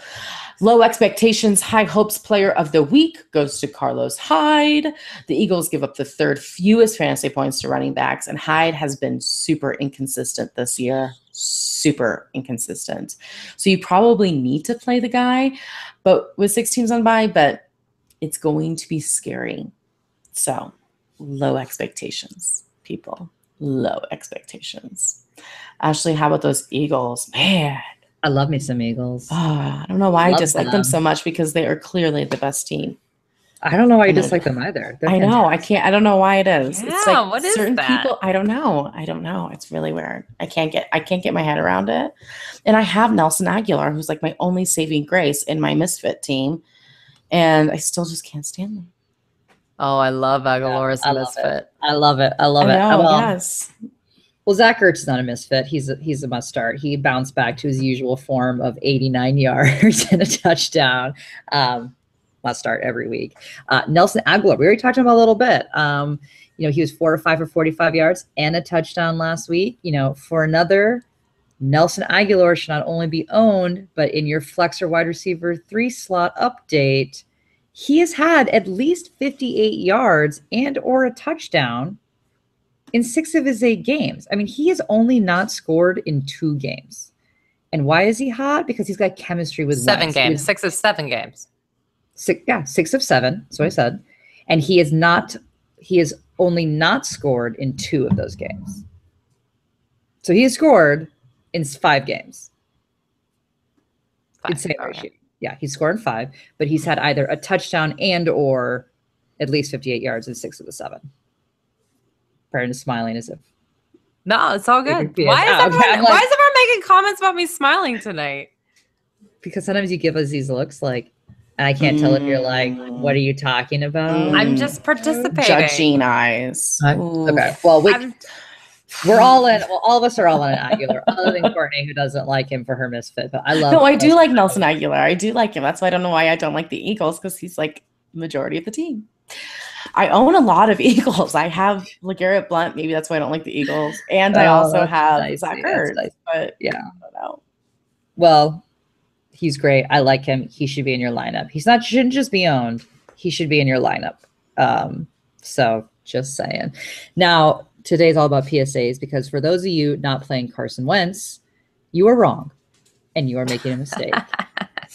Low expectations, high hopes player of the week goes to Carlos Hyde. The Eagles give up the 3rd fewest fantasy points to running backs, and Hyde has been super inconsistent this year. Super inconsistent. So you probably need to play the guy, but with 6 teams on bye, but it's going to be scary. So low expectations, people. Low expectations. Ashley, how about those Eagles? Man. I love me some Eagles. I don't know why I dislike them so much because they are clearly the best team. I don't know why you dislike them either. I know. I don't know why it is. Yeah, it's like what is certain that? people. I don't know. It's really weird. I can't get my head around it. And I have Nelson Aguilar, who's like my only saving grace in my misfit team, and I still just can't stand them. Oh, I love Aguilar as a misfit. I love it. Yes. Well, Zach Ertz is not a misfit. He's a must start. He bounced back to his usual form of 89 yards and a touchdown. Must start every week. Nelson Aguilar, we already talked about him a little bit. He was 4 or 5 for 45 yards and a touchdown last week. For another, Nelson Aguilar should not only be owned, but in your flex or wide receiver 3 slot update, he has had at least 58 yards and or a touchdown in 6 of his 8 games. I mean, he has only not scored in 2 games. And why is he hot? Because he's got chemistry with 7 Wentz. games, 6 of 7 games. 6 of 7. That's what I said. And he has only not scored in 2 of those games. So he has scored in 5 games. 5. Insane ratio. Yeah, he scored in 5, but he's had either a touchdown and or at least 58 yards in 6 of the 7. Brandon smiling as if. No, it's all good. Yeah. Why is everyone making comments about me smiling tonight? Because sometimes you give us these looks like, and I can't tell if you're like, what are you talking about? I'm just participating. Judging eyes. Okay. Well, we're all in. Well, all of us are all in an Aguilar, other than Courtney, who doesn't like him for her misfit. But I love. No, I do like Nelson Aguilar. I do like him. That's why I don't know why I don't like the Eagles, because he's like majority of the team. I own a lot of Eagles. I have LeGarrette Blount. Maybe that's why I don't like the Eagles. And I also have Zach Ertz. Nice. But yeah, I don't know. Well, he's great. I like him. He should be in your lineup. Shouldn't just be owned. He should be in your lineup. So just saying. Now, today's all about PSAs, because for those of you not playing Carson Wentz, you are wrong and you are making a mistake.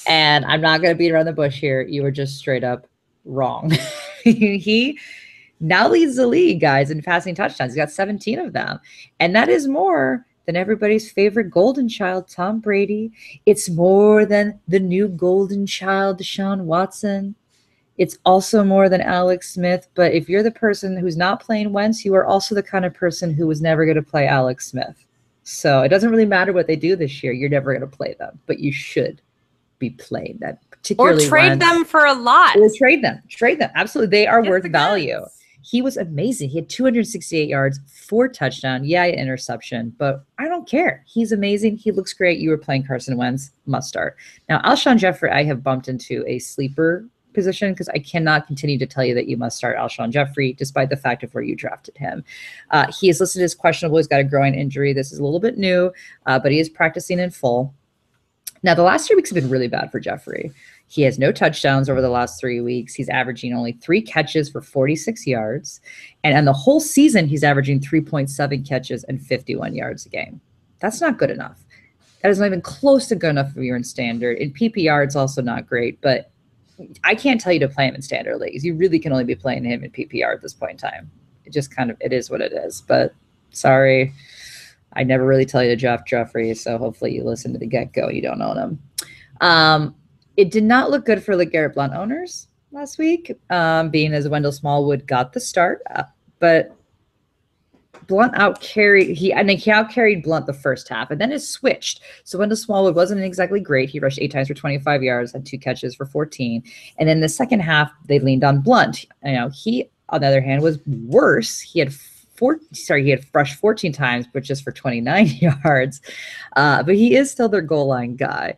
And I'm not going to beat around the bush here. You are just straight up wrong. He now leads the league, guys, in passing touchdowns. He's got 17 of them. And that is more than everybody's favorite golden child, Tom Brady. It's more than the new golden child, Deshaun Watson. It's also more than Alex Smith. But if you're the person who's not playing Wentz, you are also the kind of person who was never going to play Alex Smith. So it doesn't really matter what they do this year. You're never going to play them, but you should be playing that. Particularly or trade them for a lot. Or trade them. Absolutely. They are worth value. He was amazing. He had 268 yards, 4 touchdowns. Yeah, an interception, but I don't care. He's amazing. He looks great. You were playing Carson Wentz. Must start. Now, Alshon Jeffrey, I have bumped into a sleeper position because I cannot continue to tell you that you must start Alshon Jeffrey, despite the fact of where you drafted him. He is listed as questionable. He's got a groin injury. This is a little bit new, but he is practicing in full. Now, the last 3 weeks have been really bad for Jeffrey. He has no touchdowns over the last 3 weeks. He's averaging only 3 catches for 46 yards. And on the whole season, he's averaging 3.7 catches and 51 yards a game. That's not good enough. That is not even close to good enough if you're in standard. In PPR, it's also not great, but I can't tell you to play him in standard leagues. You really can only be playing him in PPR at this point in time. It just it is what it is. But sorry, I never really tell you to draft Jeffrey, so hopefully you listen to the get-go. You don't own him. It did not look good for LeGarrette Blount owners last week, being as Wendell Smallwood got the start, but Blount outcarried Blount the first half, and then it switched. So Wendell Smallwood wasn't exactly great. He rushed 8 times for 25 yards, had 2 catches for 14. And then the second half, they leaned on Blount. He, on the other hand, was worse. He had rushed 14 times, but just for 29 yards. But he is still their goal line guy.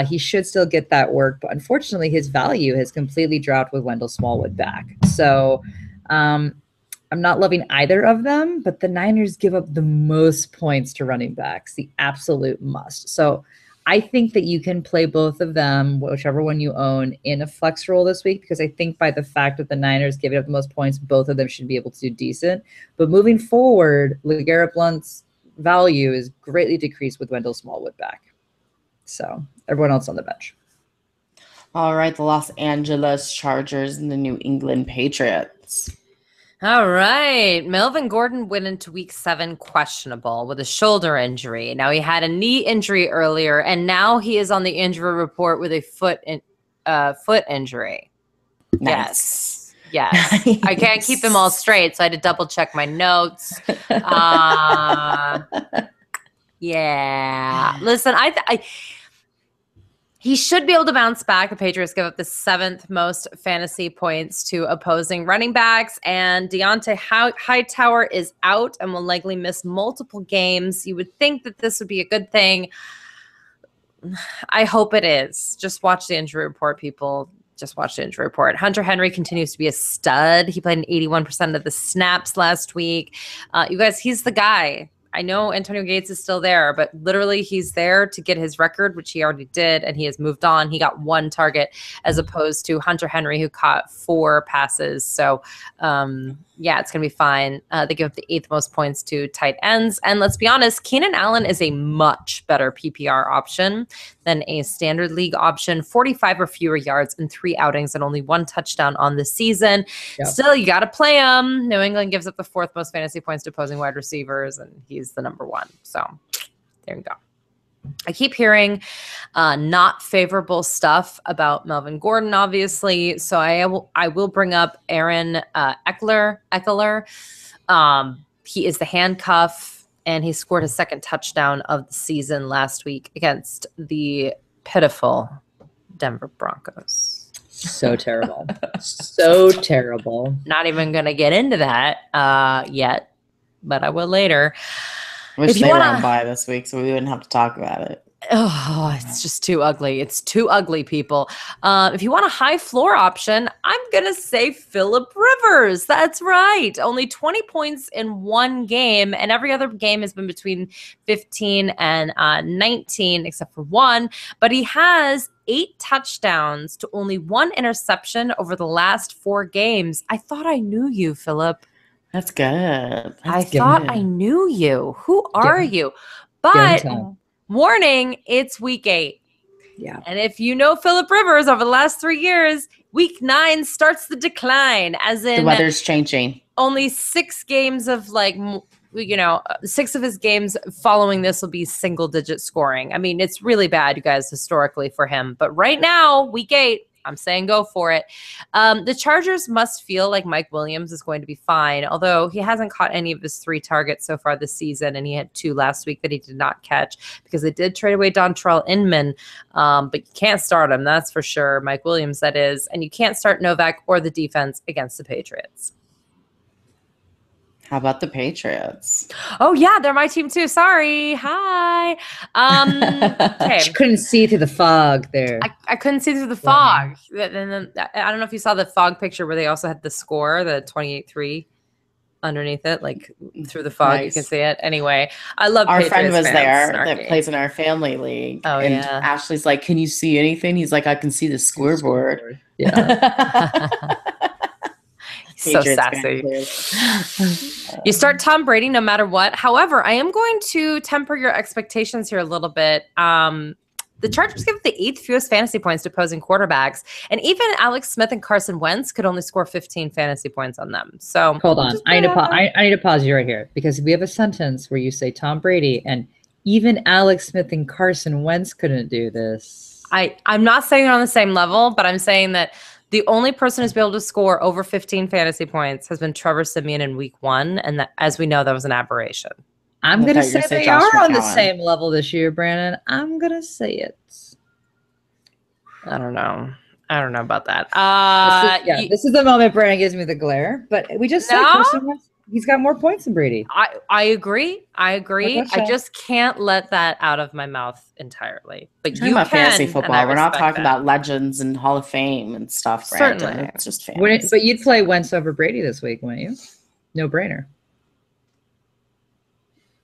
He should still get that work, but unfortunately, his value has completely dropped with Wendell Smallwood back. So I'm not loving either of them, but the Niners give up the most points to running backs, the absolute must. So I think that you can play both of them, whichever one you own, in a flex role this week, because I think by the fact that the Niners giving up the most points, both of them should be able to do decent. But moving forward, LeGarrette Blount's value is greatly decreased with Wendell Smallwood back. So everyone else on the bench. All right, the Los Angeles Chargers and the New England Patriots. All right. Melvin Gordon went into week 7 questionable with a shoulder injury. Now, he had a knee injury earlier, and now he is on the injury report with a foot injury. Nice. Yes. Nice. I can't keep them all straight, so I had to double check my notes. Yeah. Listen, he should be able to bounce back. The Patriots give up the 7th most fantasy points to opposing running backs, and Deontay Hightower is out and will likely miss multiple games. You would think that this would be a good thing. I hope it is. Just watch the injury report, people. Just watch the injury report. Hunter Henry continues to be a stud. He played in 81% of the snaps last week. You guys, he's the guy. I know Antonio Gates is still there, but literally he's there to get his record, which he already did, and he has moved on. He got 1 target as opposed to Hunter Henry, who caught 4 passes. So yeah, it's going to be fine. They give up the 8th most points to tight ends. And let's be honest, Keenan Allen is a much better PPR option than a standard league option. 45 or fewer yards in 3 outings and only 1 touchdown on the season. Yep. Still, you got to play him. New England gives up the 4th most fantasy points to opposing wide receivers, and he's the number 1. So there you go. I keep hearing not favorable stuff about Melvin Gordon, obviously. So I will bring up Aaron Eckler. He is the handcuff, and he scored his 2nd touchdown of the season last week against the pitiful Denver Broncos. So terrible. So terrible. Not even going to get into that yet, but I will later. Wish they were on bye this week so we wouldn't have to talk about it. Oh, it's just too ugly. It's too ugly, people. If you want a high floor option, I'm going to say Phillip Rivers. That's right. Only 20 points in 1 game, and every other game has been between 15 and 19, except for 1. But he has 8 touchdowns to only 1 interception over the last 4 games. I thought I knew you, Phillip. That's good. I thought I knew you. Who are you? But warning, it's week 8. Yeah. And if you know Phillip Rivers over the last 3 years, week 9 starts the decline, as in the weather's changing. Only 6 games of 6 of his games following this will be single-digit scoring. I mean, it's really bad, you guys, historically for him. But right now, week 8, I'm saying go for it. The Chargers must feel like Mike Williams is going to be fine, although he hasn't caught any of his 3 targets so far this season, and he had 2 last week that he did not catch because they did trade away Dontrell Inman, but you can't start him, that's for sure. Mike Williams, that is, and you can't start Novak or the defense against the Patriots. How about the Patriots? Oh, yeah, they're my team too. Sorry. Hi. Okay. She couldn't see through the fog there. I couldn't see through the fog. And then, I don't know if you saw the fog picture where they also had the score, the 28-3 underneath it, like through the fog. Nice. You can see it. Anyway, I love our Patriots friend was fans, there snarky. That plays in our family league. Oh, and yeah. Ashley's like, can you see anything? He's like, I can see the scoreboard. Yeah. So sassy. You start Tom Brady no matter what. However, I am going to temper your expectations here a little bit. The Chargers give the 8th fewest fantasy points to opposing quarterbacks, and even Alex Smith and Carson Wentz could only score 15 fantasy points on them. So hold on, I need to pause you right here because we have a sentence where you say Tom Brady and even Alex Smith and Carson Wentz couldn't do this. I'm not saying they're on the same level, but I'm saying that the only person who's been able to score over 15 fantasy points has been Trevor Siemian in week 1. And that, as we know, that was an aberration. I'm going to say they are on the same level this year, Brandon. I'm going to say it. I don't know about that. This is the moment Brandon gives me the glare. But we just said he's got more points than Brady. I agree. I just can't let that out of my mouth entirely. But you about can, fantasy football. We're not talking about legends and Hall of Fame and stuff. Brandon. Certainly, it's just fantasy. But you'd play Wentz over Brady this week, wouldn't you? No brainer.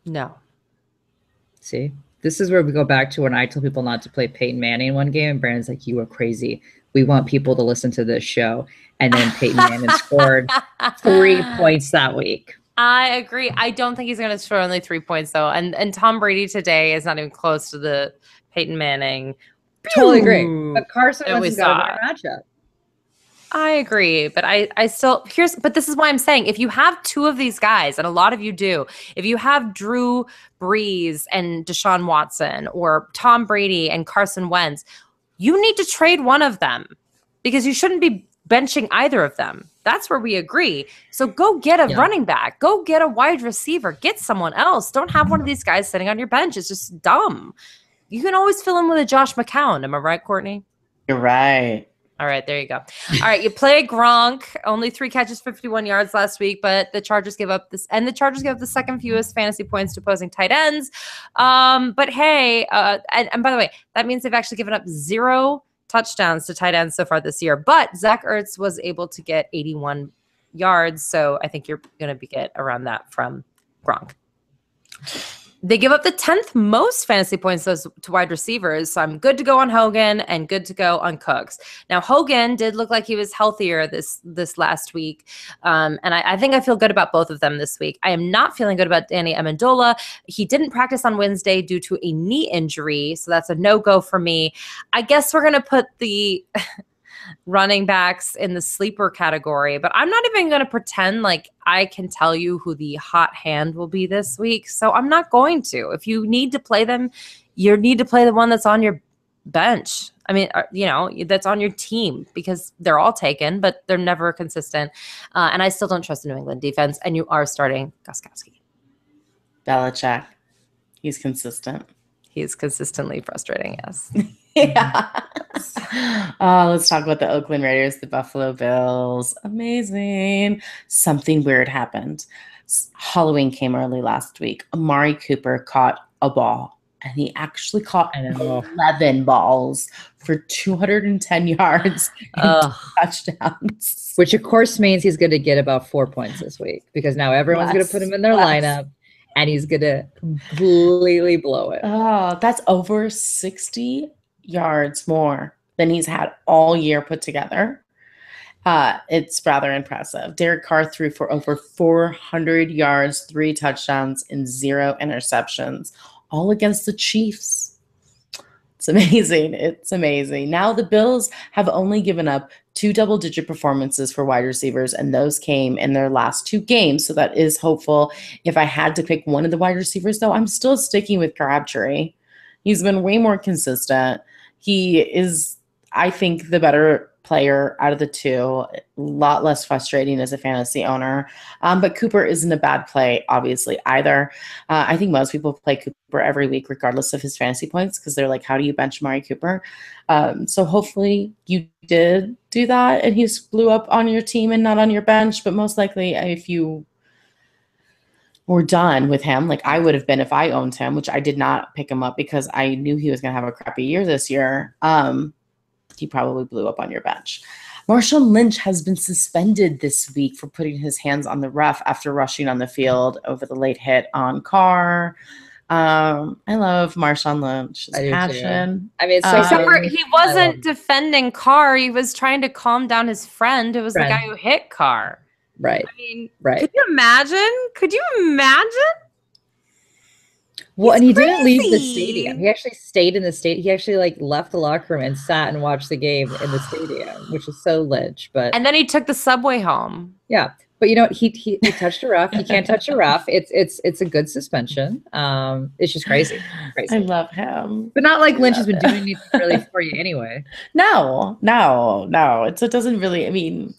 No. See, this is where we go back to when I told people not to play Peyton Manning in one game, and Brandon's like, "You are crazy. We want people to listen to this show." And then Peyton Manning scored 3 points that week. I agree. I don't think he's going to score only 3 points, though. And Tom Brady today is not even close to the Peyton Manning. Totally agree. But Carson Wentz got a better matchup. I agree. But I still but this is why I'm saying if you have 2 of these guys, and a lot of you do, if you have Drew Brees and Deshaun Watson or Tom Brady and Carson Wentz, you need to trade one of them because you shouldn't be benching either of them. That's where we agree. So go get a running back. Go get a wide receiver. Get someone else. Don't have one of these guys sitting on your bench. It's just dumb. You can always fill in with a Josh McCown. Am I right, Courtney? You're right. All right, there you go. All right, you play Gronk. Only 3 catches, 51 yards last week, but the Chargers give up the 2nd fewest fantasy points to opposing tight ends. But hey, and by the way, that means they've actually given up 0 touchdowns to tight ends so far this year. But Zach Ertz was able to get 81 yards, so I think you're going to get around that from Gronk. They give up the 10th most fantasy points to wide receivers. So I'm good to go on Hogan and good to go on Cooks. Now, Hogan did look like he was healthier this last week. And I think I feel good about both of them this week. I am not feeling good about Danny Amendola. He didn't practice on Wednesday due to a knee injury. So that's a no-go for me. I guess we're going to put the running backs in the sleeper category, but I'm not even going to pretend like I can tell you who the hot hand will be this week. So I'm not going to. If you need to play them, you need to play the one that's on your bench. I mean, that's on your team, because they're all taken, but they're never consistent. And I still don't trust the New England defense. And you are starting Gostkowski. Belichick. He's consistent. He's consistently frustrating, yes. Yeah. Let's talk about the Oakland Raiders, the Buffalo Bills. Amazing. Something weird happened. Halloween came early last week. Amari Cooper caught a ball, and he actually caught 11 balls for 210 yards and touchdowns. Which, of course, means he's going to get about 4 points this week, because now everyone's going to put him in their lineup. And he's going to completely blow it. Oh, that's over 60 yards more than he's had all year put together. It's rather impressive. Derek Carr threw for over 400 yards, 3 touchdowns, and 0 interceptions, all against the Chiefs. It's amazing. It's amazing. Now the Bills have only given up 2 double-digit performances for wide receivers, and those came in their last 2 games. So that is hopeful. If I had to pick one of the wide receivers, though, I'm still sticking with Crabtree. He's been way more consistent. He is, I think, the better player out of the 2. A lot less frustrating as a fantasy owner. But Cooper isn't a bad play, obviously, either. I think most people play Cooper every week, regardless of his fantasy points, because they're like, how do you bench Amari Cooper? So hopefully you did do that, and he's blew up on your team and not on your bench. But most likely, if you were done with him, like I would have been if I owned him, which I did not pick him up because I knew he was going to have a crappy year this year. He probably blew up on your bench. Marshawn Lynch has been suspended this week for putting his hands on the ref after rushing on the field over the late hit on Carr. I love Marshawn Lynch's passion. I mean, except for he wasn't defending Carr. He was trying to calm down his friend. It was the guy who hit Carr. Right. I mean, right. Could you imagine? Well, and he didn't leave the stadium. He actually stayed in the stadium. He actually left the locker room and sat and watched the game in the stadium, which is so Lynch. And then he took the subway home. Yeah, but he touched a ref. He can't touch a ref. It's a good suspension. It's just crazy. I love him, but not like Lynch has been doing anything really for you anyway. No. It doesn't really. I mean,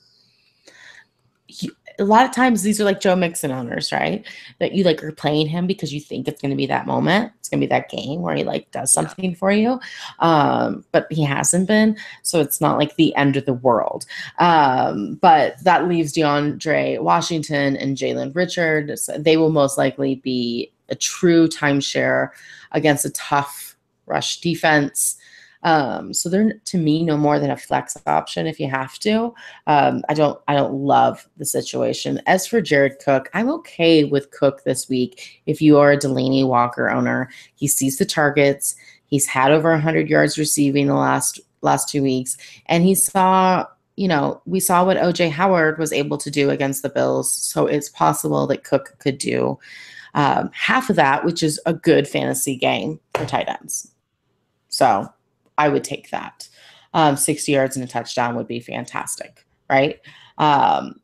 a lot of times these are like Joe Mixon owners, right? That you are playing him because you think it's going to be that moment. It's going to be that game where he does something for you. But he hasn't been. So it's not like the end of the world. But that leaves DeAndre Washington and Jalen Richard. So they will most likely be a true timeshare against a tough rush defense. So they're, to me, no more than a flex option if you have to. I don't love the situation. As for Jared Cook, I'm okay with Cook this week. If you are a Delaney Walker owner, he sees the targets. He's had over 100 yards receiving the last 2 weeks, and we saw what OJ Howard was able to do against the Bills. So it's possible that Cook could do half of that, which is a good fantasy game for tight ends. So I would take that. 60 yards and a touchdown would be fantastic, right? But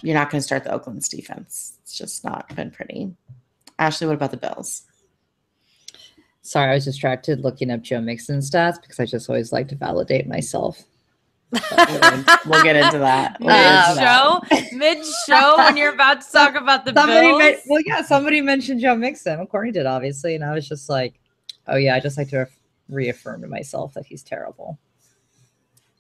you're not going to start the Oakland's defense. It's just not been pretty. Ashley, what about the Bills? Sorry, I was distracted looking up Joe Mixon stats because I just always like to validate myself. We'll get into that. Mid-show when you're about to talk about the Bills. Somebody mentioned Joe Mixon. Well, Courtney did, obviously, and I was just like, oh yeah, I just like to reaffirm to myself that he's terrible.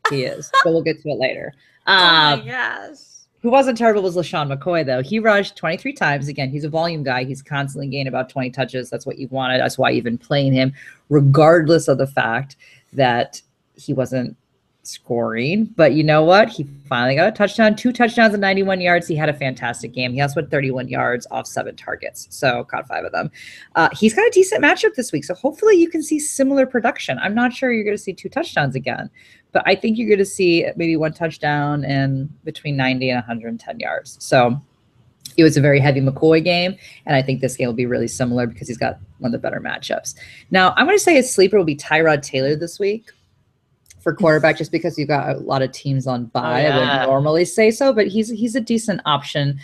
He is, but we'll get to it later. Oh my gosh. Who wasn't terrible was LaShawn McCoy, though. He rushed 23 times. Again, he's a volume guy. He's constantly gained about 20 touches. That's what you wanted. That's why you've been playing him, regardless of the fact that he wasn't scoring. But you know what? He finally got a touchdown, 2 touchdowns and 91 yards. He had a fantastic game. He also had 31 yards off 7 targets, so caught 5 of them. He's got a decent matchup this week, so hopefully you can see similar production. I'm not sure you're going to see 2 touchdowns again, but I think you're going to see maybe 1 touchdown and between 90 and 110 yards. So it was a very heavy McCoy game, and I think this game will be really similar because he's got one of the better matchups. Now, I'm going to say his sleeper will be Tyrod Taylor this week for quarterback, just because you've got a lot of teams on bye. I wouldn't normally say so, but he's a decent option.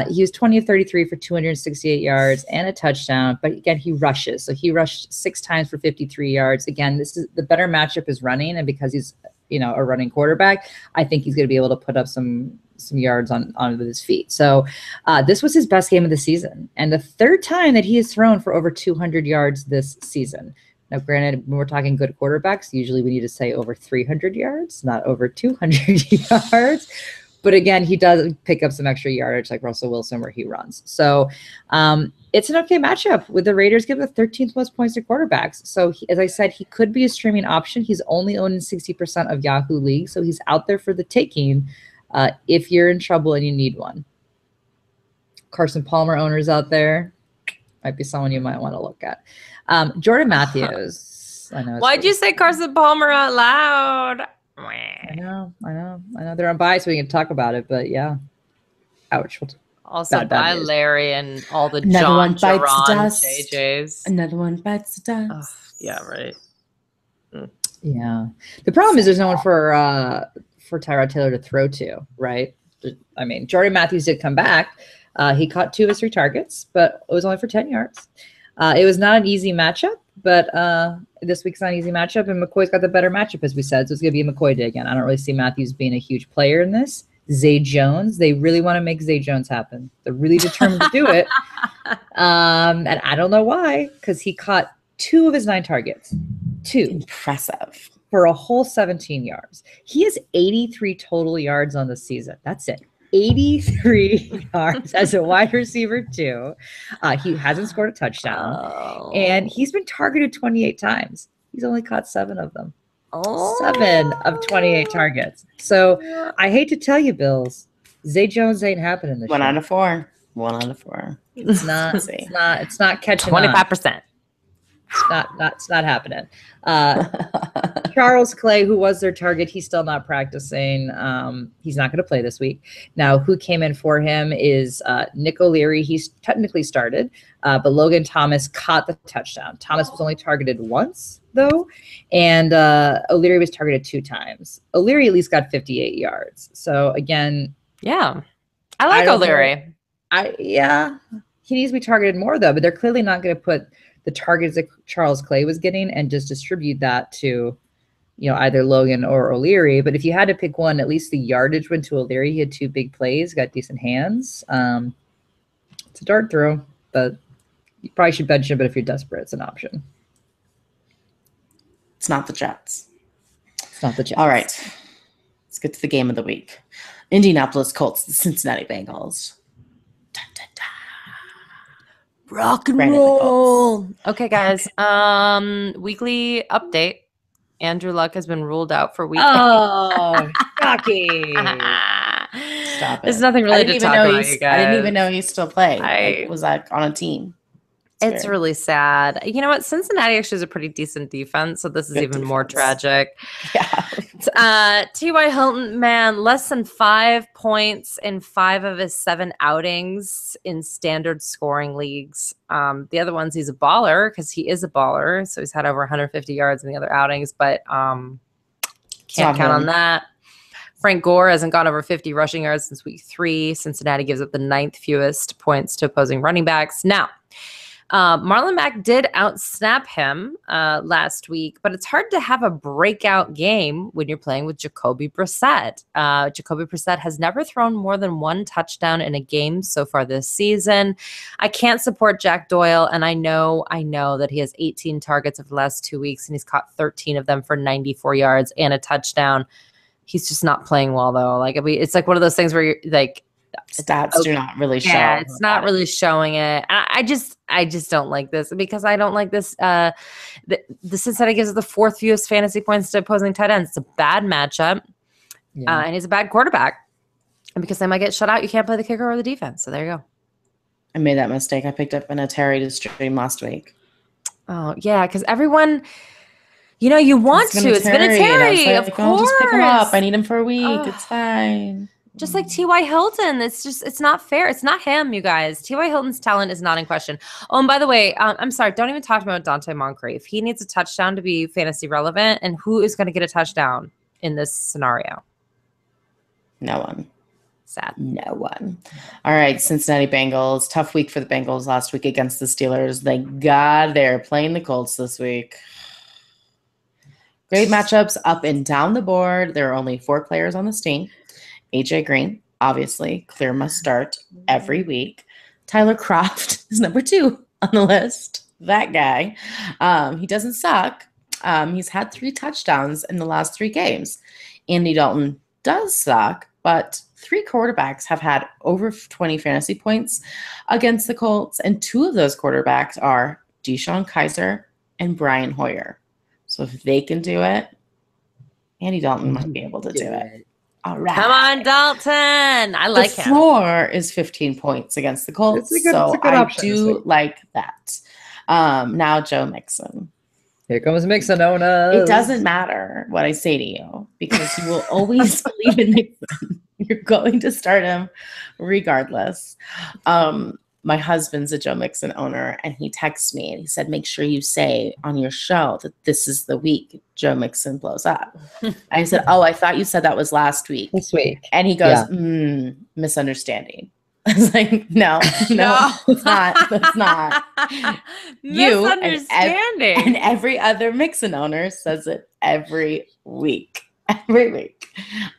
He was 20 of 33 for 268 yards and a touchdown, but again, he rushes. So he rushed 6 times for 53 yards. Again, this is the better matchup is running, and because he's a running quarterback, I think he's going to be able to put up some yards on his feet. So this was his best game of the season, and the 3rd time that he has thrown for over 200 yards this season. Now, granted, when we're talking good quarterbacks, usually we need to say over 300 yards, not over 200 yards. But again, he does pick up some extra yardage like Russell Wilson where he runs. So it's an okay matchup with the Raiders give the 13th most points to quarterbacks. So as I said, he could be a streaming option. He's only owned in 60% of Yahoo leagues. So he's out there for the taking if you're in trouble and you need one. Carson Palmer owners out there might be someone you might want to look at. Jordan Matthews. I know. Why'd you say Carson Palmer out loud? I know. They're on bye, so we can talk about it. But yeah, ouch. Also, bye, Larry, and all the Another John one bites Jaron dust. JJs. Another one bites the dust. Yeah, right. Yeah. The problem is there's no one for Tyrod Taylor to throw to, right? I mean, Jordan Matthews did come back. He caught 2 of his 3 targets, but it was only for 10 yards. It was not an easy matchup, but this week's not an easy matchup, and McCoy's got the better matchup, as we said, so it's going to be a McCoy day again. I don't really see Matthews being a huge player in this. Zay Jones, they really want to make Zay Jones happen. They're really determined to do it, and I don't know why, because he caught 2 of his 9 targets. 2. Impressive. For a whole 17 yards. He has 83 total yards on the season. That's it. 83 yards as a wide receiver too. He hasn't scored a touchdown, and he's been targeted 28 times. He's only caught 7 of them. 7 of 28 targets. So I hate to tell you, Bills, Zay Jones ain't happening this year. 1 out of 4. 1 out of 4. It's not. It's not catching 25%. It's not happening. Charles Clay, who was their target, he's still not practicing. He's not going to play this week. Now, who came in for him is Nick O'Leary. He's technically started, but Logan Thomas caught the touchdown. Thomas was only targeted once, though, and O'Leary was targeted 2 times. O'Leary at least got 58 yards. So, again... Yeah. I like O'Leary. He needs to be targeted more, though, but they're clearly not going to put the targets that Charles Clay was getting and just distribute that to, either Logan or O'Leary. But if you had to pick one, at least the yardage went to O'Leary. He had 2 big plays, got decent hands. It's a dart throw, but you probably should bench him. But if you're desperate, it's an option. It's not the Jets. It's not the Jets. All right. Let's get to the game of the week. Indianapolis Colts, the Cincinnati Bengals. Dun, dun, dun. Rock and roll. Okay, guys. Weekly update. Andrew Luck has been ruled out for week 8. Oh, shocking. Stop it. There's nothing really to talk about, you guys. I didn't even know he's still playing. Was like on a team. It's really sad. You know what? Cincinnati actually is a pretty decent defense, so this is even more tragic. Yeah. T.Y. Hilton, man, less than 5 points in 5 of his 7 outings in standard scoring leagues. The other ones, he's a baller because he is a baller, so he's had over 150 yards in the other outings, but can't count on that. Frank Gore hasn't gone over 50 rushing yards since week 3. Cincinnati gives up the 9th fewest points to opposing running backs. Now, Marlon Mack did outsnap him last week, but it's hard to have a breakout game when you're playing with Jacoby Brissett. Jacoby Brissett has never thrown more than 1 touchdown in a game so far this season. I can't support Jack Doyle, and I know that he has 18 targets over the last 2 weeks, and he's caught 13 of them for 94 yards and a touchdown. He's just not playing well, though. Like, it's like one of those things where you're like, Stats do not really show. Yeah, it's not really showing it. I just don't like this because I don't like this. The Cincinnati gives the fourth fewest fantasy points to opposing tight ends. It's a bad matchup, and he's a bad quarterback. And because they might get shut out, you can't play the kicker or the defense. So there you go. I made that mistake. I picked up Vinatieri to stream last week. Oh yeah, because everyone, you want to. It's Vinatieri, of course. I'll just pick him up. I need him for a week. It's fine. Just like T.Y. Hilton. It's not fair. It's not him, you guys. T.Y. Hilton's talent is not in question. Oh, and by the way, I'm sorry. Don't even talk about Dante Moncrief. He needs a touchdown to be fantasy relevant. And who is going to get a touchdown in this scenario? No one. Sad. No one. All right, Cincinnati Bengals. Tough week for the Bengals last week against the Steelers. Thank God they're playing the Colts this week. Great matchups up and down the board. There are only 4 players on this team. AJ Green, obviously, clear must start every week. Tyler Kroft is number 2 on the list. That guy. He doesn't suck. He's had 3 touchdowns in the last 3 games. Andy Dalton does suck, but 3 quarterbacks have had over 20 fantasy points against the Colts, and 2 of those quarterbacks are Deshaun Kaiser and Brian Hoyer. So if they can do it, Andy Dalton might be able to do it. All right. Come on, Dalton. I like him. The floor is 15 points against the Colts, so I do like that. Now Joe Mixon. Here comes Mixon owners. It doesn't matter what I say to you because you will always believe in Mixon. You're going to start him regardless. My husband's a Joe Mixon owner, and he texts me and he said, make sure you say on your show that this is the week Joe Mixon blows up. I said, oh, I thought you said that was last week. This week. And he goes, misunderstanding. I was like, no, it's not. That's not. Misunderstanding. And every other Mixon owner says it every week. Every week.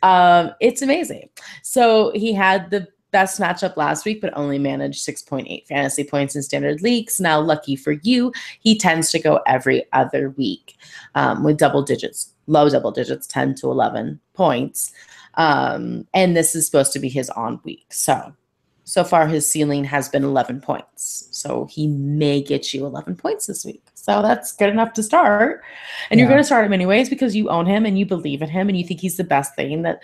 It's amazing. So he had the best matchup last week, but only managed 6.8 fantasy points in standard leagues. Now, lucky for you, he tends to go every other week with double digits, low double digits, 10 to 11 points. And this is supposed to be his on week. So far, his ceiling has been 11 points. So he may get you 11 points this week. So that's good enough to start. And you're going to start him anyways because you own him and you believe in him and you think he's the best thing that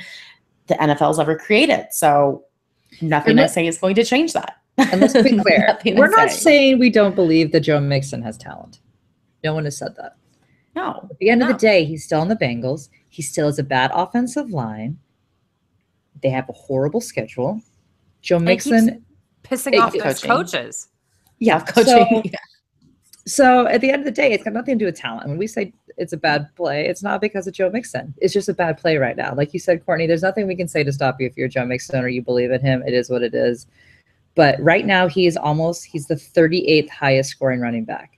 the NFL's ever created. So nothing I say is going to change that. And let's be clear. We're not saying we don't believe that Joe Mixon has talent. No one has said that. No. At the end of the day, he's still on the Bengals. He still has a bad offensive line. They have a horrible schedule. Joe Mixon pissing off those coaches. Yeah, coaching. So at the end of the day, it's got nothing to do with talent. When we say it's a bad play, it's not because of Joe Mixon. It's just a bad play right now. Like you said, Courtney, there's nothing we can say to stop you if you're Joe Mixon or you believe in him. It is what it is. But right now, he's the 38th highest scoring running back.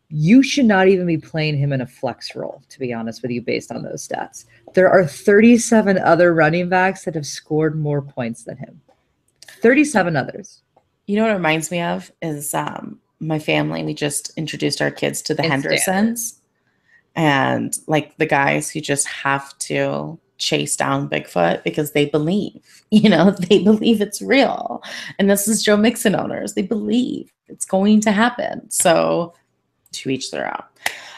You should not even be playing him in a flex role, to be honest with you, based on those stats. There are 37 other running backs that have scored more points than him. 37 others. You know what it reminds me of is my family. We just introduced our kids to the Hendersons, and like the guys who just have to chase down Bigfoot because they believe, they believe it's real. And this is Joe Mixon owners. They believe it's going to happen. So to each their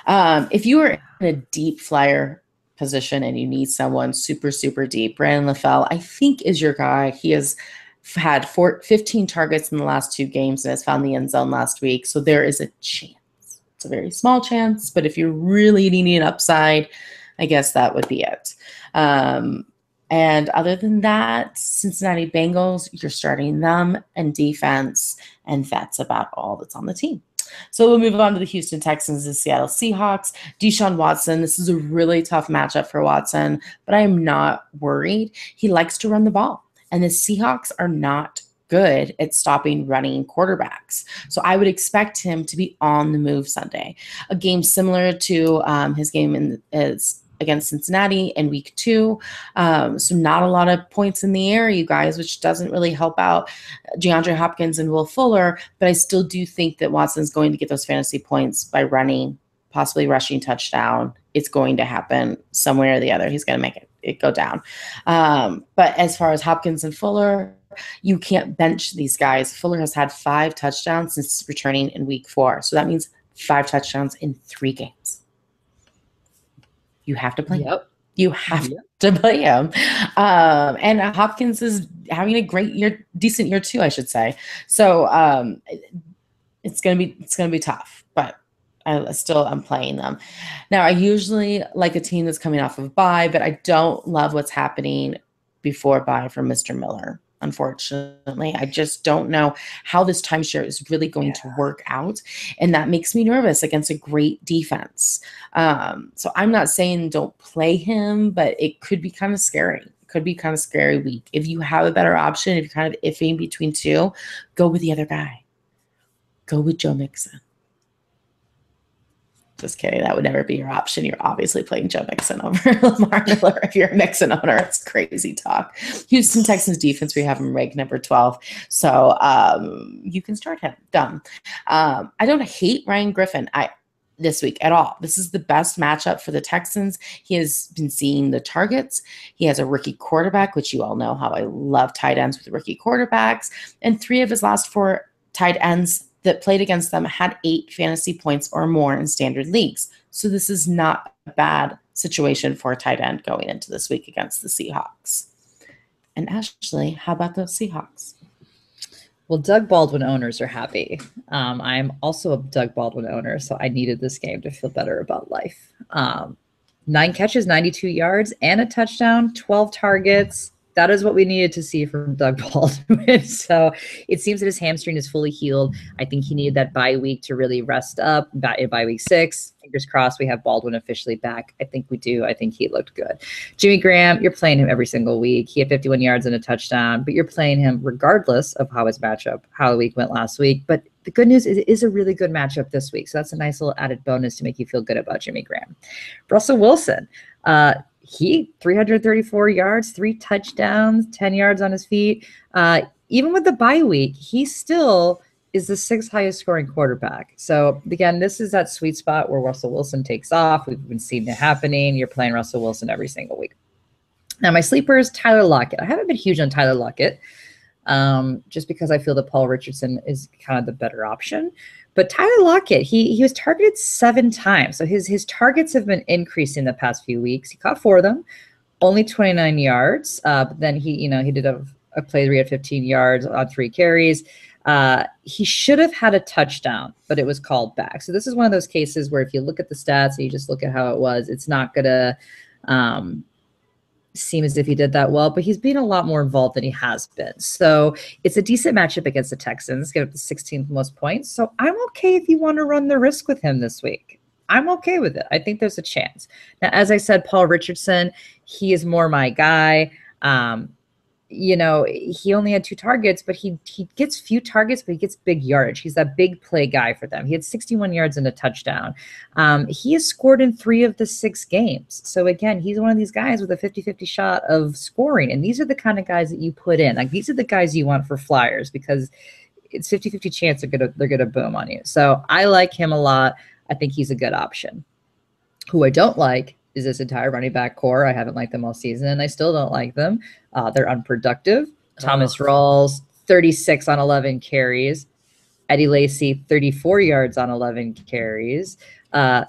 own. If you are in a deep flyer position and you need someone super, super deep, Brandon LaFell, I think is your guy. He has had 15 targets in the last 2 games and has found the end zone last week. So there is a chance. It's a very small chance, but if you're really needing an upside, I guess that would be it. And other than that, Cincinnati Bengals, you're starting them and defense, and that's about all that's on the team. So we'll move on to the Houston Texans and Seattle Seahawks. Deshaun Watson, this is a really tough matchup for Watson, but I am not worried. He likes to run the ball. And the Seahawks are not good at stopping running quarterbacks. So I would expect him to be on the move Sunday. A game similar to his game is against Cincinnati in week 2. So not a lot of points in the air, you guys, which doesn't really help out DeAndre Hopkins and Will Fuller. But I still do think that Watson's going to get those fantasy points by running, possibly rushing touchdown. It's going to happen somewhere or the other. He's going to make it go down. But as far as Hopkins and Fuller, you can't bench these guys. Fuller has had 5 touchdowns since returning in week 4. So that means 5 touchdowns in 3 games. You have to play him. You have to play him. And Hopkins is having a great year, decent year too, I should say. So it's gonna be tough, but I'm playing them. Now, I usually like a team that's coming off of bye, but I don't love what's happening before bye for Mr. Miller. Unfortunately, I just don't know how this timeshare is really going to work out. And that makes me nervous against a great defense. So I'm not saying don't play him, but it could be kind of scary. It could be kind of scary week. If you have a better option, if you're kind of iffy between 2, go with the other guy. Go with Joe Mixon. Just kidding. That would never be your option. You're obviously playing Joe Mixon over Lamar Miller. If you're a Mixon owner, it's crazy talk. Houston Texans defense, we have him ranked number 12. So you can start him. Done. I don't hate Ryan Griffin this week at all. This is the best matchup for the Texans. He has been seeing the targets. He has a rookie quarterback, which you all know how I love tight ends with rookie quarterbacks. And 3 of his last 4 tight ends that played against them had 8 fantasy points or more in standard leagues. So this is not a bad situation for a tight end going into this week against the Seahawks. And Ashley, how about those Seahawks? Well, Doug Baldwin owners are happy. I'm also a Doug Baldwin owner, so I needed this game to feel better about life. 9 catches, 92 yards, and a touchdown, 12 targets. That is what we needed to see from Doug Baldwin. So it seems that his hamstring is fully healed. I think he needed that bye week to really rest up. By week 6, fingers crossed, we have Baldwin officially back. I think we do. I think he looked good. Jimmy Graham, you're playing him every single week. He had 51 yards and a touchdown, but you're playing him regardless of how the week went last week. But the good news is it is a really good matchup this week. So that's a nice little added bonus to make you feel good about Jimmy Graham. Russell Wilson, he 334 yards, 3 touchdowns, 10 yards on his feet. Even with the bye week, he still is the 6th highest scoring quarterback. So again, this is that sweet spot where Russell Wilson takes off. We've been seeing it happening. You're playing Russell Wilson every single week. Now my sleepers, Tyler Lockett. I haven't been huge on Tyler Lockett just because I feel that Paul Richardson is kind of the better option. But Tyler Lockett, he was targeted 7 times. So his targets have been increasing the past few weeks. He caught 4 of them, only 29 yards. But then he did a play where he had 15 yards on 3 carries. He should have had a touchdown, but it was called back. So this is one of those cases where if you look at the stats and you just look at how it was, it's not going to seem as if he did that well, but he's been a lot more involved than he has been. So it's a decent matchup against the Texans, give up the 16th most points. So I'm okay if you want to run the risk with him this week. I'm okay with it. I think there's a chance. Now, as I said, Paul Richardson, he is more my guy. He only had 2 targets, but he gets few targets, but he gets big yardage. He's that big play guy for them. He had 61 yards and a touchdown. He has scored in 3 of the 6 games. So again, he's one of these guys with a 50-50 shot of scoring. And these are the kind of guys that you put in. Like these are the guys you want for flyers because it's 50-50 chance they're gonna boom on you. So I like him a lot. I think he's a good option. Who I don't like is this entire running back core. I haven't liked them all season, and I still don't like them. They're unproductive. Thomas Rawls, 36 on 11 carries. Eddie Lacy, 34 yards on 11 carries. They're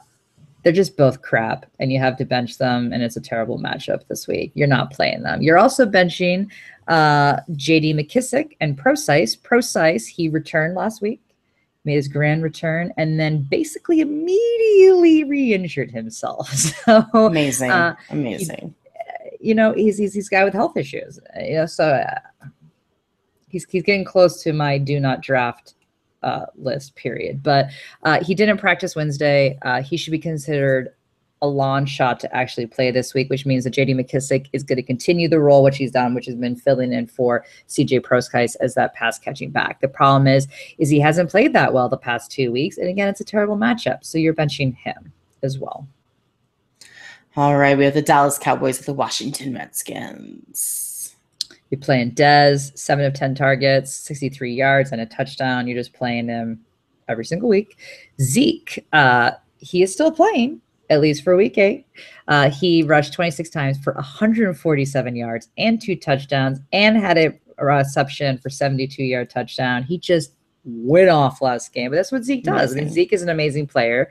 just both crap, and you have to bench them, and it's a terrible matchup this week. You're not playing them. You're also benching J.D. McKissick and Procise, he returned last week, made his grand return, and then basically immediately re-injured himself. So amazing. He's a guy with health issues. He's getting close to my do not draft list, period. But he didn't practice Wednesday. He should be considered a long shot to actually play this week, which means that J.D. McKissick is going to continue the role which he's done, which has been filling in for C.J. Proskyce as that pass catching back. The problem is he hasn't played that well the past 2 weeks, and again, it's a terrible matchup, so you're benching him as well. All right, we have the Dallas Cowboys with the Washington Redskins. You're playing Dez, 7 of 10 targets, 63 yards, and a touchdown. You're just playing him every single week. Zeke, he is still playing, at least for week 8. He rushed 26 times for 147 yards and 2 touchdowns and had a reception for 72-yard touchdown. He just went off last game, but that's what Zeke does. I mean, Zeke is an amazing player.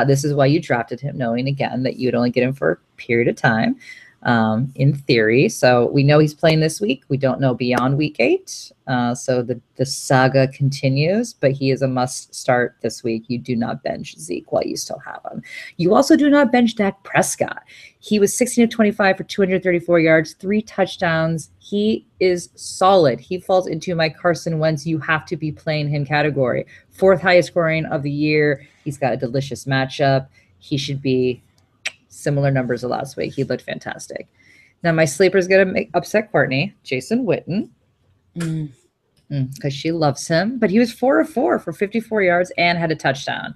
This is why you drafted him, knowing again that you'd only get him for a period of time, in theory. So we know he's playing this week. We don't know beyond week 8. So the saga continues, but he is a must start this week. You do not bench Zeke while you still have him. You also do not bench Dak Prescott. He was 16 of 25 for 234 yards, 3 touchdowns. He is solid. He falls into my Carson Wentz, you have to be playing him category. 4th highest scoring of the year. He's got a delicious matchup. He should be similar numbers to last week. He looked fantastic. Now my sleeper is going to upset Courtney, Jason Witten, because she loves him. But he was 4 of 4 for 54 yards and had a touchdown.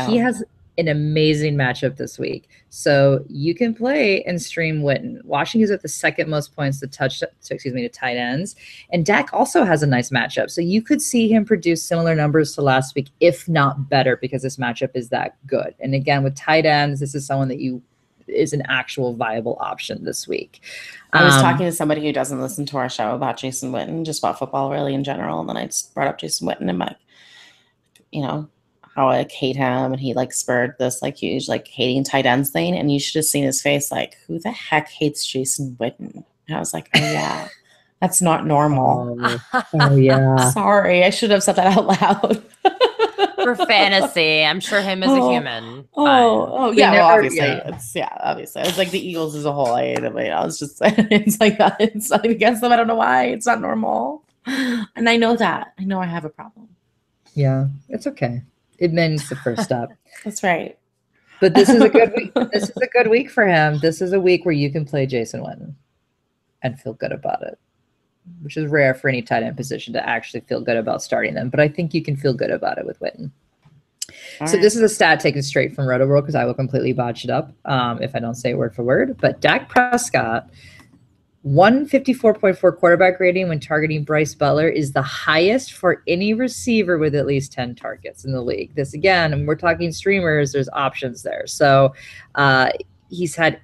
He has an amazing matchup this week. So you can play and stream Witten. Washington's at the 2nd most points to tight ends. And Dak also has a nice matchup. So you could see him produce similar numbers to last week, if not better, because this matchup is that good. And again, with tight ends, this is someone that is an actual viable option this week. I was talking to somebody who doesn't listen to our show about Jason Witten, just about football really in general. And then I just brought up Jason Witten and like, how I hate him, and he like spurred this like huge like hating tight ends thing, and you should have seen his face like, who the heck hates Jason Witten? And I was like, oh yeah, that's not normal. Oh yeah. Sorry, I should have said that out loud. For fantasy, I'm sure him as a human. Yeah, well, obviously, obviously. It's like the Eagles as a whole. I hate them. I was just, it's like that. It's nothing against them. I don't know why. It's not normal, and I know that. I know I have a problem. Yeah, it's okay. It means the first step. That's right. But this is a good week. This is a good week for him. This is a week where you can play Jason Witten and feel good about it, which is rare for any tight end position to actually feel good about starting them. But I think you can feel good about it with Witten. So this is a stat taken straight from Roto-World because I will completely botch it up if I don't say it word for word. But Dak Prescott, 154.4 quarterback rating when targeting Bryce Butler is the highest for any receiver with at least 10 targets in the league. This again, and we're talking streamers, there's options there. So he's had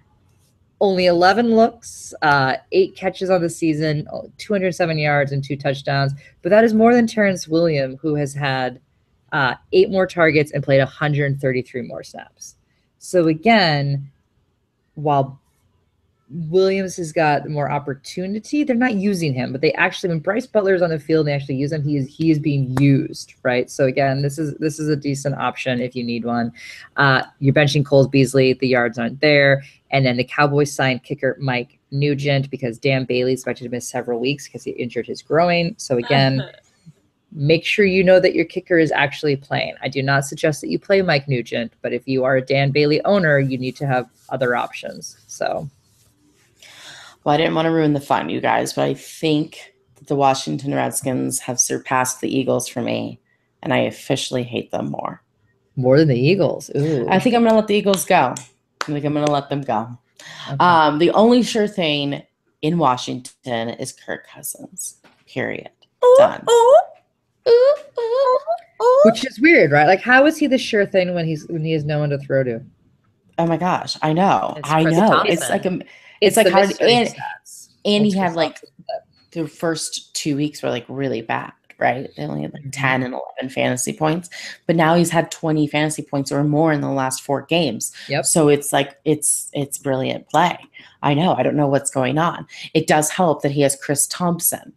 only 11 looks, 8 catches on the season, 207 yards and 2 touchdowns. But that is more than Terrence Williams, who has had 8 more targets and played 133 more snaps. So again, while Williams has got more opportunity, they're not using him, but they actually, when Bryce Butler is on the field, they actually use him. He is being used, right? So again, this is a decent option if you need one. You're benching Cole Beasley, the yards aren't there, and then the Cowboys signed kicker Mike Nugent because Dan Bailey's expected to miss several weeks because he injured his groin. So again, make sure you know that your kicker is actually playing. I do not suggest that you play Mike Nugent, but if you are a Dan Bailey owner, you need to have other options. So. Well, I didn't want to ruin the fun, you guys, but I think that the Washington Redskins have surpassed the Eagles for me, and I officially hate them more. More than the Eagles? Ooh. I think I'm going to let the Eagles go. I think I'm going to let them go. Okay. The only sure thing in Washington is Kirk Cousins, period. Done. Which is weird, right? Like, how is he the sure thing when he has no one to throw to? Oh, my gosh. I know. It's like a... It's like hard, and he had like the first 2 weeks were like really bad, right? They only had like 10 and 11 fantasy points, but now he's had 20 fantasy points or more in the last 4 games. Yep. So it's like it's brilliant play. I know. I don't know what's going on. It does help that he has Chris Thompson,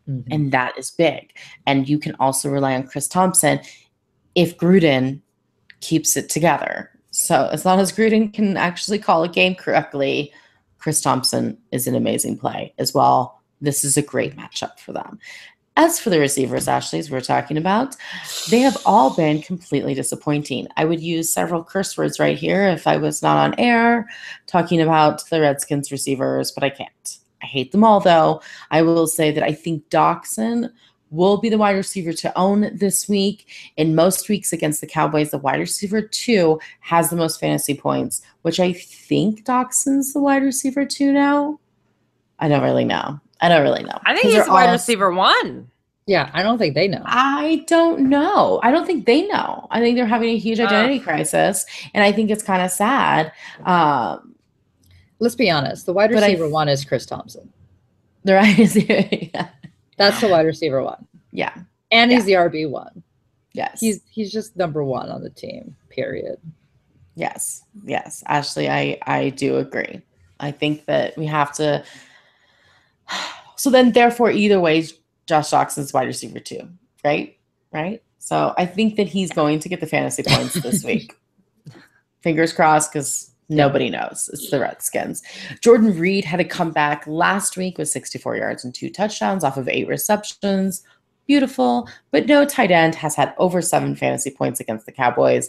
and that is big. And you can also rely on Chris Thompson if Gruden keeps it together. So as long as Gruden can actually call a game correctly, Chris Thompson is an amazing play as well. This is a great matchup for them. As for the receivers, Ashley, as we're talking about, they have all been completely disappointing. I would use several curse words right here if I was not on air talking about the Redskins receivers, but I can't. I hate them all, though. I will say that I think Doxson will be the wide receiver to own this week. In most weeks against the Cowboys, the wide receiver 2 has the most fantasy points, which I think Doxson's the wide receiver 2 now. I don't really know. I think he's the wide receiver 1. Yeah, I don't think they know. I don't know. I don't think they know. I think they're having a huge identity crisis, and I think it's kind of sad. Let's be honest. The wide receiver 1 is Chris Thompson. The right receiver, yeah. That's the wide receiver 1. Yeah. And he's the RB 1. Yes. He's just number 1 on the team, period. Yes. Ashley, I do agree. I think that we have to. So then, therefore, either way, Josh Jackson's wide receiver 2, right? Right. So I think that he's going to get the fantasy points this week. Fingers crossed, because nobody knows. It's the Redskins. Jordan Reed had a comeback last week with 64 yards and 2 touchdowns off of 8 receptions. Beautiful, but no tight end has had over 7 fantasy points against the Cowboys.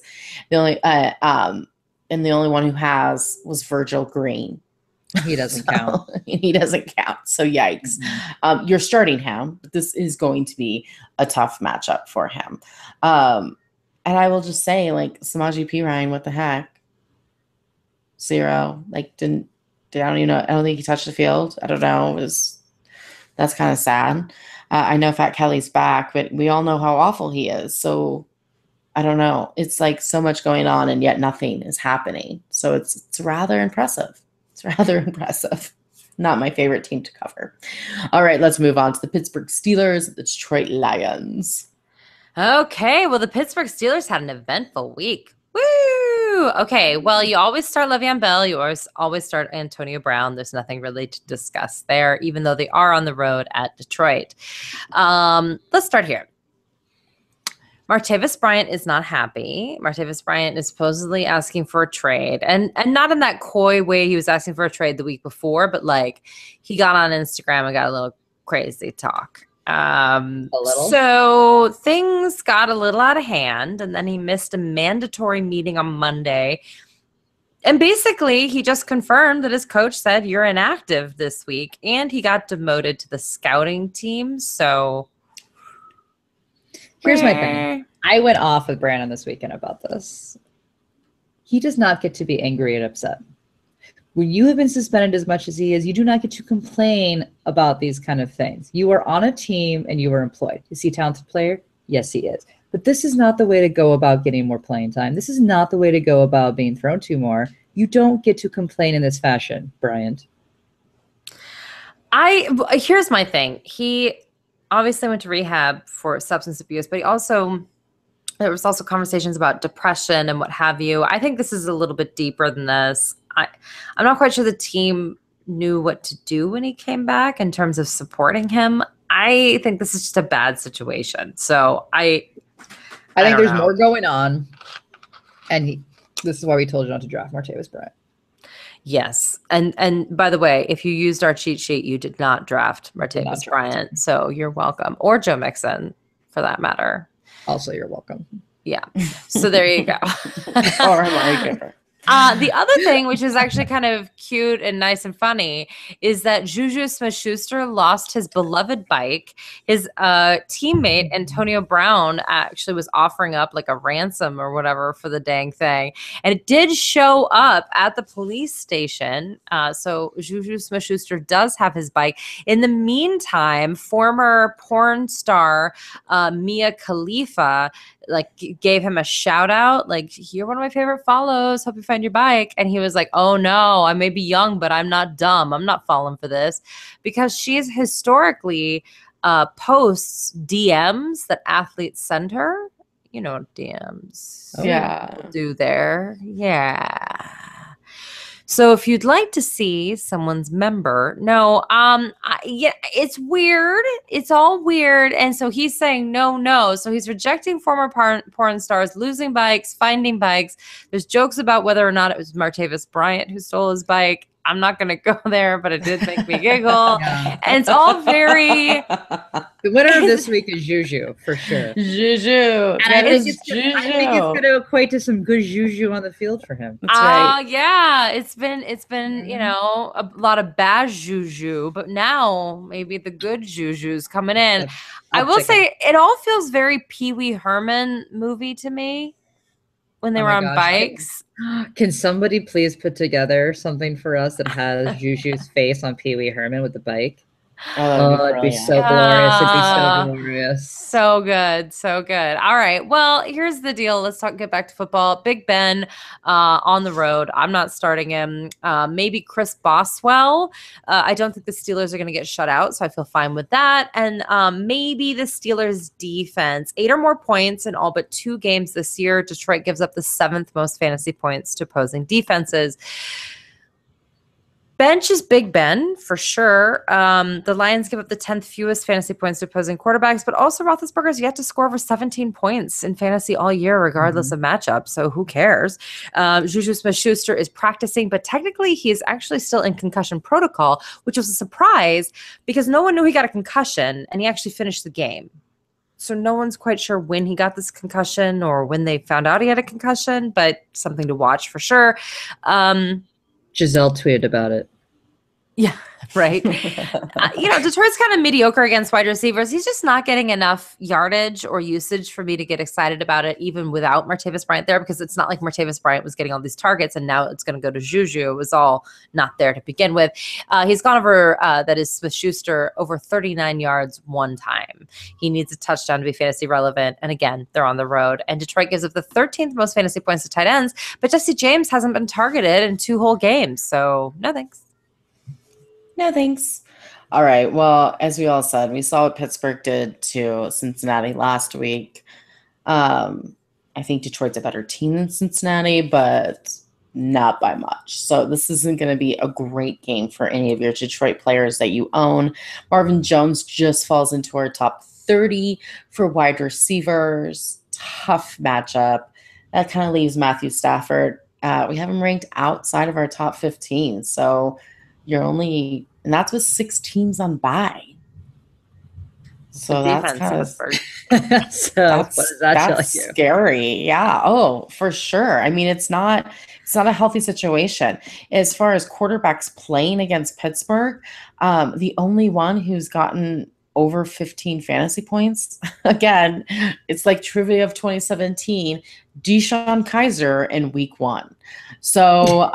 The only and the only one who has was Virgil Green. He doesn't count. He doesn't count. So yikes. You're starting him, but this is going to be a tough matchup for him. And I will just say, like, Samaje Perine, what the heck? 0. Like, I don't even know. I don't think he touched the field. I don't know. That's kind of sad. I know Fat Kelly's back, but we all know how awful he is. So I don't know. It's like so much going on, and yet nothing is happening. So it's rather impressive. Not my favorite team to cover. All right, let's move on to the Pittsburgh Steelers, the Detroit Lions. Okay, well, the Pittsburgh Steelers had an eventful week. Woo! Okay, well, you always start Le'Veon Bell. You always start Antonio Brown. There's nothing really to discuss there, even though they are on the road at Detroit. Let's start here. Martavis Bryant is not happy. Martavis Bryant is supposedly asking for a trade, and not in that coy way he was asking for a trade the week before, but like he got on Instagram and got a little crazy talk. A little. So things got a little out of hand, and then he missed a mandatory meeting on Monday. And basically, he just confirmed that his coach said you're inactive this week, and he got demoted to the scouting team. So here's my thing. I went off with Brandon this weekend about this. He does not get to be angry and upset. When you have been suspended as much as he is, you do not get to complain about these kind of things. You are on a team and you are employed. Is he a talented player? Yes, he is. But this is not the way to go about getting more playing time. This is not the way to go about being thrown to more. You don't get to complain in this fashion, Bryant. Here's my thing. He obviously went to rehab for substance abuse, but there was also conversations about depression and what have you. I think this is a little bit deeper than this. I'm not quite sure the team knew what to do when he came back in terms of supporting him. I think this is just a bad situation. So I think there's more going on, and this is why we told you not to draft Martavis Bryant. Yes. And by the way, if you used our cheat sheet, you did not draft Martavis Bryant. So you're welcome. Or Joe Mixon, for that matter. Also, you're welcome. Yeah. So there you go. Or Amari Cooper. The other thing, which is actually kind of cute and nice and funny, is that Juju Smith-Schuster lost his beloved bike. His teammate, Antonio Brown, actually was offering up like a ransom or whatever for the dang thing. And it did show up at the police station. So Juju Smith-Schuster does have his bike. In the meantime, former porn star Mia Khalifa gave him a shout out, like, you're one of my favorite follows, hope you find your bike. And he was like, oh no, I may be young, but I'm not dumb, I'm not falling for this, because she's historically posts DMs that athletes send her. You know what DMs do there. Yeah. So if you'd like to see someone's member, it's weird. It's all weird. And so he's saying no. So he's rejecting former porn stars, losing bikes, finding bikes. There's jokes about whether or not it was Martavis Bryant who stole his bike. I'm not going to go there, but it did make me giggle. Yeah. And it's all very... The winner of this week is Juju, for sure. Juju. And I think it's going to equate to some good Juju on the field for him. That's right. Yeah, it's been a lot of bad Juju, but now maybe the good Juju's coming in. I will say it all feels very Pee Wee Herman movie to me when they were on bikes. Can somebody please put together something for us that has Juju's face on Pee Wee Herman with the bike? Oh, It'd be brilliant. so glorious. It'd be so Yeah. glorious. So good, so good. All right. Well, here's the deal. Let's get back to football. Big Ben on the road. I'm not starting him. Maybe Chris Boswell. I don't think the Steelers are going to get shut out, so I feel fine with that. And maybe the Steelers defense. 8 or more points in all but 2 games this year. Detroit gives up the 7th most fantasy points to opposing defenses. Bench is Big Ben, for sure. The Lions give up the 10th fewest fantasy points to opposing quarterbacks, but also Roethlisberger's yet to score over 17 points in fantasy all year, regardless of matchup. So who cares? Juju Smith-Schuster is practicing, but technically he is actually still in concussion protocol, which was a surprise because no one knew he got a concussion, and he actually finished the game. So no one's quite sure when he got this concussion or when they found out he had a concussion, but something to watch for sure. Giselle tweeted about it. Yeah, right. Detroit's kind of mediocre against wide receivers. He's just not getting enough yardage or usage for me to get excited about it, even without Martavis Bryant there, because it's not like Martavis Bryant was getting all these targets and now it's going to go to Juju. It was all not there to begin with. He's gone over, that is Smith-Schuster, over 39 yards one time. He needs a touchdown to be fantasy relevant. And again, they're on the road. And Detroit gives up the 13th most fantasy points to tight ends, but Jesse James hasn't been targeted in 2 whole games. So no thanks. No, thanks. All right. Well, as we all said, we saw what Pittsburgh did to Cincinnati last week. I think Detroit's a better team than Cincinnati, but not by much. So this isn't going to be a great game for any of your Detroit players that you own. Marvin Jones just falls into our top 30 for wide receivers. Tough matchup. That kind of leaves Matthew Stafford. We have him ranked outside of our top 15. So and that's with 6 teams on bye. So that's kind of what does that tell you? Scary. Yeah. Oh, for sure. I mean, it's not a healthy situation. As far as quarterbacks playing against Pittsburgh, the only one who's gotten over 15 fantasy points, again, it's like trivia of 2017, Deshaun Kaiser in week 1. So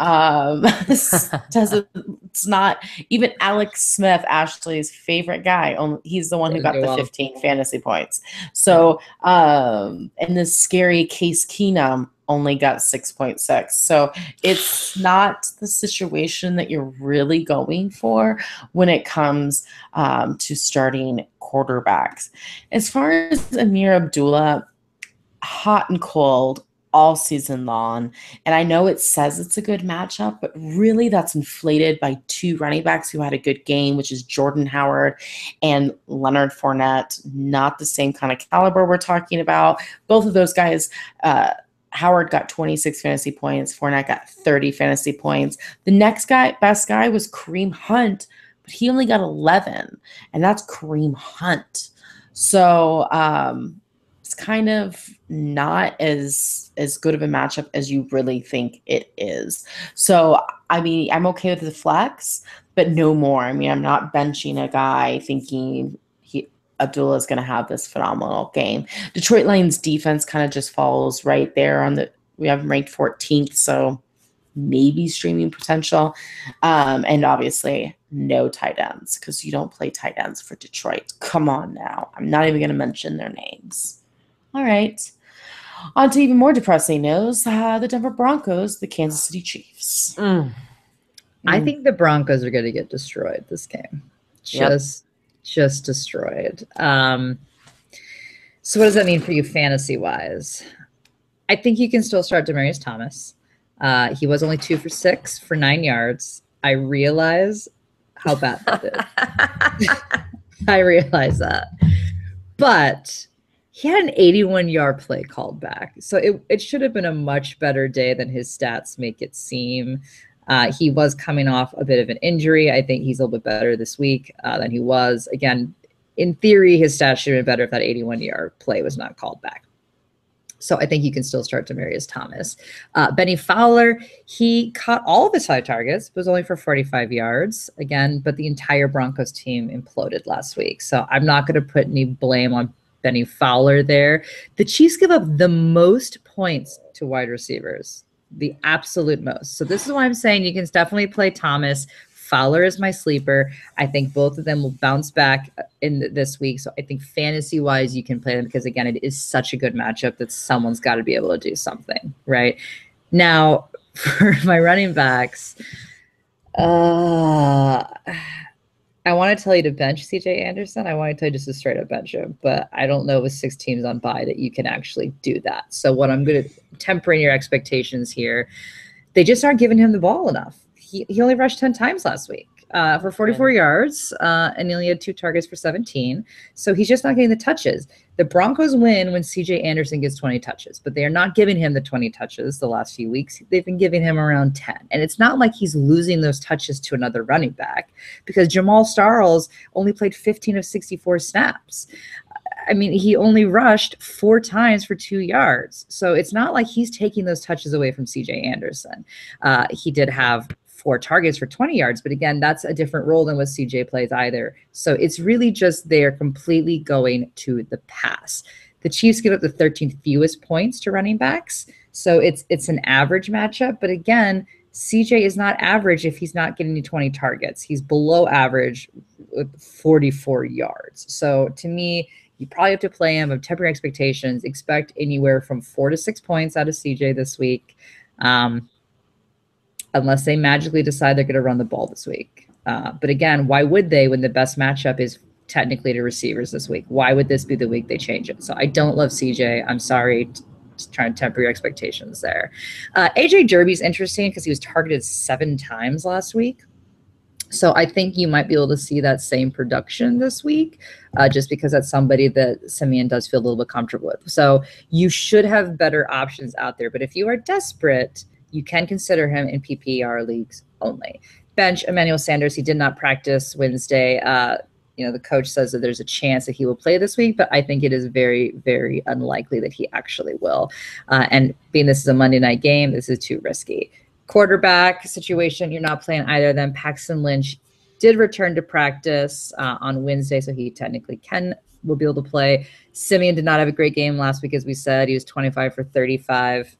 it's not even Alex Smith, Ashley's favorite guy. He's the one who got the 15 fantasy points. So and this scary Case Keenum only got 6.6. So it's not the situation that you're really going for when it comes to starting quarterbacks. As far as Amir Abdullah, hot and cold all season long. And I know it says it's a good matchup, but really that's inflated by 2 running backs who had a good game, which is Jordan Howard and Leonard Fournette. Not the same kind of caliber we're talking about. Both of those guys, Howard got 26 fantasy points. Fournette got 30 fantasy points. The next best guy was Kareem Hunt, but he only got 11, and that's Kareem Hunt. So it's kind of not as good of a matchup as you really think it is. So, I mean, I'm okay with the flex, but no more. I mean, I'm not benching a guy thinking Abdullah is going to have this phenomenal game. Detroit Lions defense kind of just falls right there we have him ranked 14th, so maybe streaming potential. And obviously no tight ends, because you don't play tight ends for Detroit. Come on now. I'm not even going to mention their names. All right. On to even more depressing news, the Denver Broncos, the Kansas City Chiefs. I think the Broncos are going to get destroyed this game. Just destroyed. So what does that mean for you fantasy-wise? I think you can still start Demaryius Thomas. He was only 2 for 6 for 9 yards. I realize how bad that is. I realize that. But he had an 81-yard play called back. So it should have been a much better day than his stats make it seem. He was coming off a bit of an injury. I think he's a little bit better this week than he was. Again, in theory, his stats should have been better if that 81-yard play was not called back. So I think you can still start Demaryius Thomas. Benny Fowler, he caught all of his high targets, but was only for 45 yards. Again, but the entire Broncos team imploded last week. So I'm not going to put any blame on Benny Fowler there. The Chiefs give up the most points to wide receivers. The absolute most. So this is why I'm saying you can definitely play Thomas. Fowler is my sleeper. I think both of them will bounce back in this week. So I think fantasy-wise, you can play them because, again, it is such a good matchup that someone's got to be able to do something, right? Now, for my running backs, I want to tell you to bench CJ Anderson. I want to tell you just to straight up bench him, but I don't know with 6 teams on bye that you can actually do that. So what I'm going to tempering your expectations here, they just aren't giving him the ball enough. He only rushed 10 times last week for 44 yards, and he only had 2 targets for 17. So he's just not getting the touches. The Broncos win when CJ Anderson gets 20 touches, but they are not giving him the 20 touches the last few weeks. They've been giving him around 10. And it's not like he's losing those touches to another running back because Jamal Starles only played 15 of 64 snaps. I mean, he only rushed 4 times for 2 yards. So it's not like he's taking those touches away from CJ Anderson. He did have 4 targets for 20 yards. But again, that's a different role than what CJ plays either. So it's really just they're completely going to the pass. The Chiefs give up the 13th fewest points to running backs. So it's an average matchup. But again, CJ is not average if he's not getting 20 targets. He's below average with 44 yards. So to me, you probably have to play him of temporary expectations. Expect anywhere from 4 to 6 points out of CJ this week. Unless they magically decide they're going to run the ball this week. But again, why would they when the best matchup is technically to receivers this week? Why would this be the week they change it? So I don't love CJ. I'm sorry. Just trying to temper your expectations there. AJ Derby's interesting because he was targeted 7 times last week. So I think you might be able to see that same production this week, just because that's somebody that Simeon does feel a little bit comfortable with. So you should have better options out there. But if you are desperate, you can consider him in PPR leagues only. Bench Emmanuel Sanders. He did not practice Wednesday. The coach says that there's a chance that he will play this week, but I think it is very, very unlikely that he actually will. And being this is a Monday night game, this is too risky. Quarterback situation, you're not playing either of them. Paxton Lynch did return to practice on Wednesday, so he technically will be able to play. Simeon did not have a great game last week, as we said. He was 25 for 35.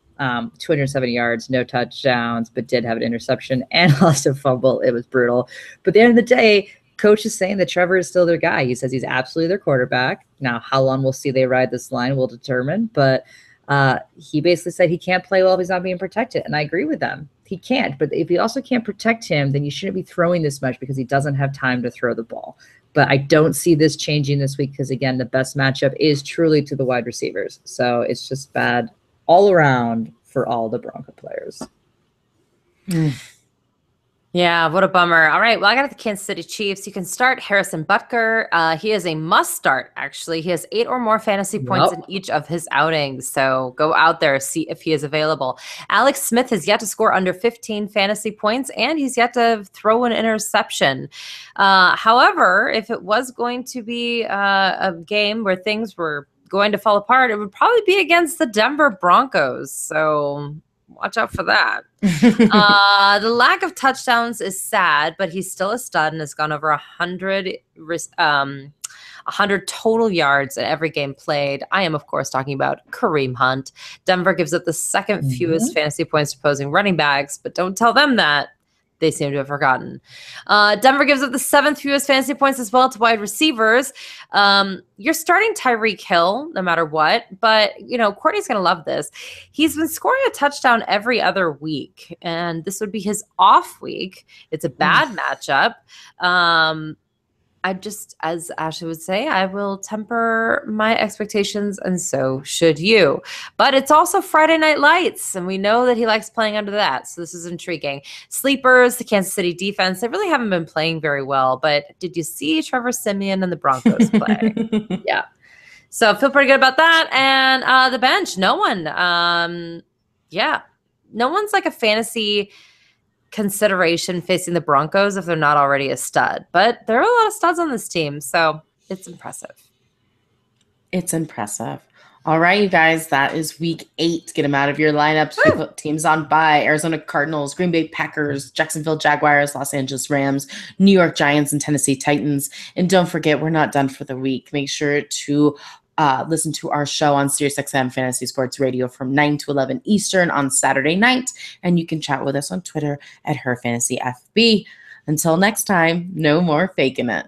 270 yards, no touchdowns, but did have an interception and lost a fumble. It was brutal. But at the end of the day, coach is saying that Trevor is still their guy. He says he's absolutely their quarterback. Now, how long we'll see they ride this line will determine. But he basically said he can't play well if he's not being protected. And I agree with them. He can't. But if you also can't protect him, then you shouldn't be throwing this much because he doesn't have time to throw the ball. But I don't see this changing this week because, again, the best matchup is truly to the wide receivers. So it's just bad all around for all the Bronco players. Yeah, what a bummer. All right, well, I got the Kansas City Chiefs. You can start Harrison Butker. He is a must start, actually. He has 8 or more fantasy points in each of his outings. So go out there, see if he is available. Alex Smith has yet to score under 15 fantasy points, and he's yet to throw an interception. However, if it was going to be a game where things were going to fall apart, it would probably be against the Denver Broncos. So watch out for that. The lack of touchdowns is sad, but he's still a stud and has gone over 100 total yards in every game played. I am, of course, talking about Kareem Hunt. Denver gives up the second fewest fantasy points to opposing running backs, but don't tell them that. They seem to have forgotten. Denver gives up the 7th fewest fantasy points as well to wide receivers. You're starting Tyreek Hill no matter what, but Courtney's going to love this. He's been scoring a touchdown every other week, and this would be his off week. It's a bad matchup. I just, as Ashley would say, I will temper my expectations, and so should you. But it's also Friday Night Lights, and we know that he likes playing under that, so this is intriguing. Sleepers, the Kansas City defense, they really haven't been playing very well, but did you see Trevor Siemian and the Broncos play? Yeah. So I feel pretty good about that. And the bench, no one. No one's like a fantasy consideration facing the Broncos if they're not already a stud. But there are a lot of studs on this team, so it's impressive. It's impressive. All right, you guys, that is week 8. Get them out of your lineups. We put teams on bye: Arizona Cardinals, Green Bay Packers, Jacksonville Jaguars, Los Angeles Rams, New York Giants, and Tennessee Titans. And don't forget, we're not done for the week. Make sure to listen to our show on SiriusXM Fantasy Sports Radio from 9 to 11 Eastern on Saturday night. And you can chat with us on Twitter at HerFantasyFB. Until next time, no more faking it.